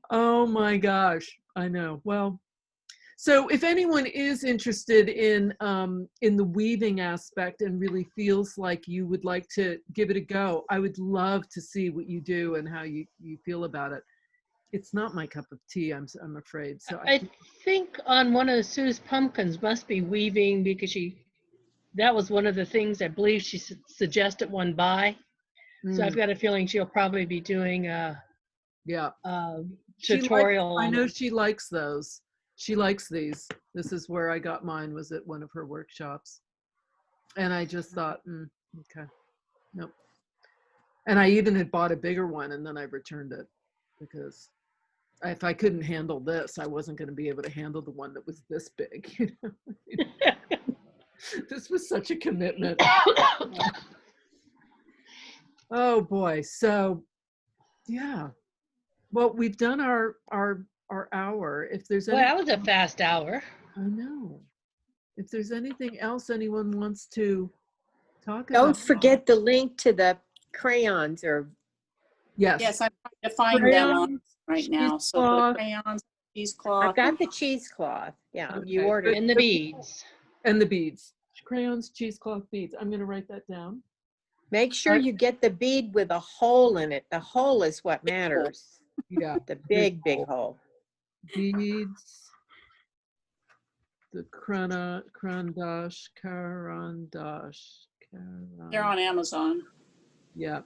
Oh my gosh, I know. Well, so if anyone is interested in the weaving aspect and really feels like you would like to give it a go, I would love to see what you do and how you feel about it. It's not my cup of tea, I'm afraid. So I think on one of Sue's pumpkins must be weaving because that was one of the things I believe she suggested one buy. So I've got a feeling she'll probably be doing a tutorial. I know she likes those. She likes these. This is where I got mine, was at one of her workshops. And I just thought, okay, nope. And I even had bought a bigger one and then I returned it because if I couldn't handle this, I wasn't going to be able to handle the one that was this big. This was such a commitment. Oh boy. So yeah. Well, we've done our hour. If there's Well, that was a fast hour. I know. If there's anything else anyone wants to talk about. Don't forget the link to the crayons or Yes, I'm trying to find them on right now. So the crayons, cheesecloth. I've got the cheesecloth. Yeah, you ordered. And the beads. And the beads. Crayons, cheesecloth, beads. I'm going to write that down. Make sure you get the bead with a hole in it. The hole is what matters. Yeah. The big hole. Beads. The Karandash. They're on Amazon. Yeah.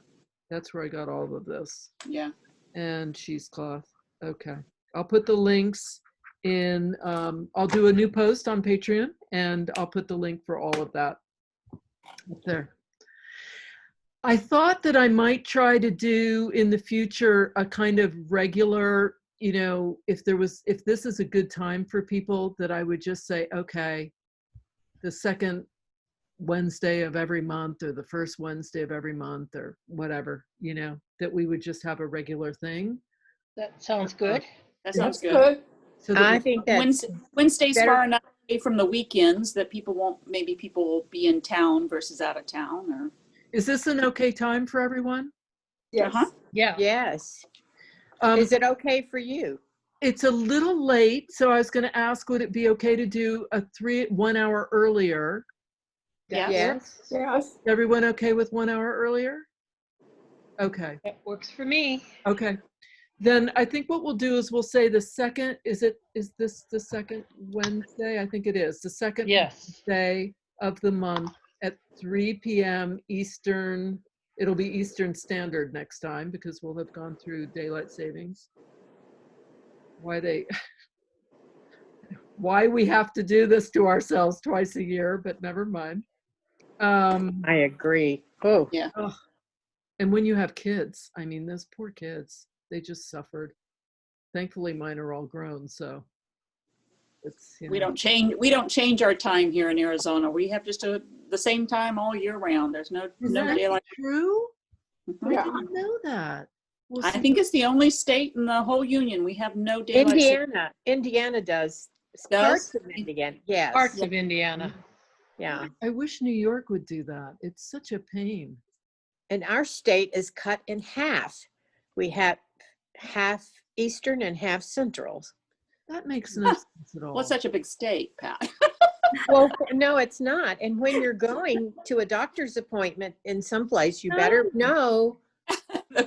That's where I got all of this. Yeah. And cheesecloth. Okay. I'll put the links in. I'll do a new post on Patreon and I'll put the link for all of that up there. I thought that I might try to do in the future a kind of regular, you know, if this is a good time for people, that I would just say, okay, the second Wednesday of every month or the first Wednesday of every month or whatever, you know, that we would just have a regular thing. That sounds good. That sounds That's good. So I think that's Wednesday's better. far enough away from the weekends that people will be in town versus out of town. Or is this an okay time for everyone? Yes. Yeah. Yes. Is it okay for you? It's a little late, so I was going to ask, would it be okay to do 1 hour earlier? yeah. Yes. Yes. Everyone okay with 1 hour earlier? Okay. That works for me. Okay. Then I think what we'll do is we'll say the second, is this the second Wednesday? I think it is. The second Wednesday of the month at 3 p.m. Eastern. It'll be Eastern Standard next time because we'll have gone through daylight savings. Why we have to do this to ourselves twice a year, but never mind. I agree. Oh, Yeah. And when you have kids, I mean, those poor kids, they just suffered. Thankfully, mine are all grown, so it's, you know. We don't change our time here in Arizona. We have just the same time all year round. There's no Is that daylight. true? Mhm. I didn't know that. We'll I see. think it's the only state in the whole union. We have no daylight. Indiana does. Does? Parts of Indiana, yes. Parts of Indiana. Yeah. I wish New York would do that. It's such a pain. And our state is cut in half. We have half Eastern and half Central. That makes no sense at all. What's such a big state, Pat? Well, no, it's not. And when you're going to a doctor's appointment in some place, you better know.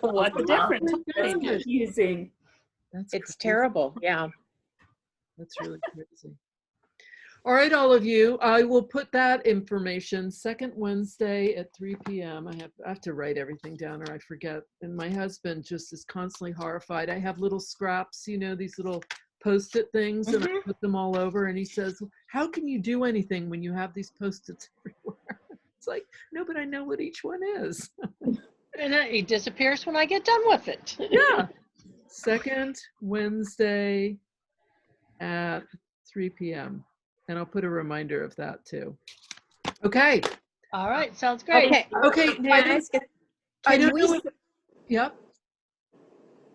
What the difference? That's confusing. That's It's crazy. terrible. Yeah. That's really crazy. All right, all of you, I will put that information second Wednesday at 3 p.m. I have to write everything down or I forget. And my husband just is constantly horrified. I have little scraps, you know, these little Post-it things, and I put them all over. And he says, how can you do anything when you have these Post-its everywhere? It's like, no, but I know what each one is. And it disappears when I get done with it. Yeah. Second Wednesday at 3 p.m. And I'll put a reminder of that too. Okay. All right, sounds great. Okay. May I ask, I can don't we know. Yep.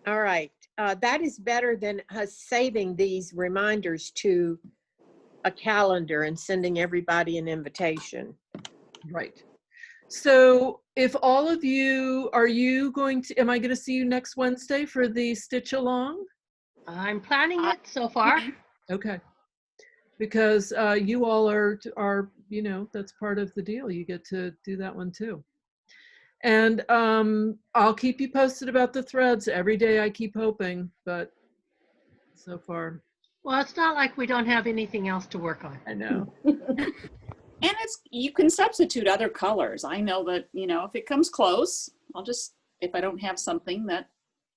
all right. That is better than us saving these reminders to a calendar and sending everybody an invitation. Right. So if all of you, am I going to see you next Wednesday for the stitch along? I'm planning it so far. Okay. Because you all are, you know, that's part of the deal. You get to do that one too. And I'll keep you posted about the threads. Every day I keep hoping, but so far. Well, it's not like we don't have anything else to work on. I know. And you can substitute other colors. I know that, you know, if it comes close, if I don't have something that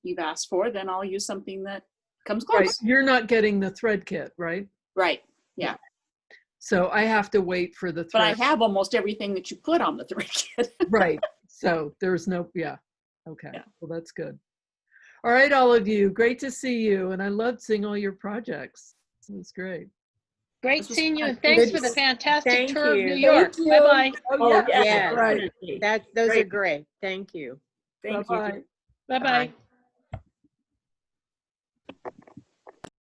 you've asked for, then I'll use something that comes close. Right. You're not getting the thread kit, right? Right. Yeah. So I have to wait for the But I thread. have almost everything that you put on the thread kit. Right. So there's no, yeah. Okay. Yeah. Well, that's good. All right, all of you. Great to see you. And I loved seeing all your projects. It was great. Great This was seeing you, fun. and thanks Good for the to- fantastic thank tour of you. New York. Thank you. Bye-bye. Oh, yes. Right. definitely. Those are Great. great. Thank you. Thank Bye-bye. you. Bye-bye.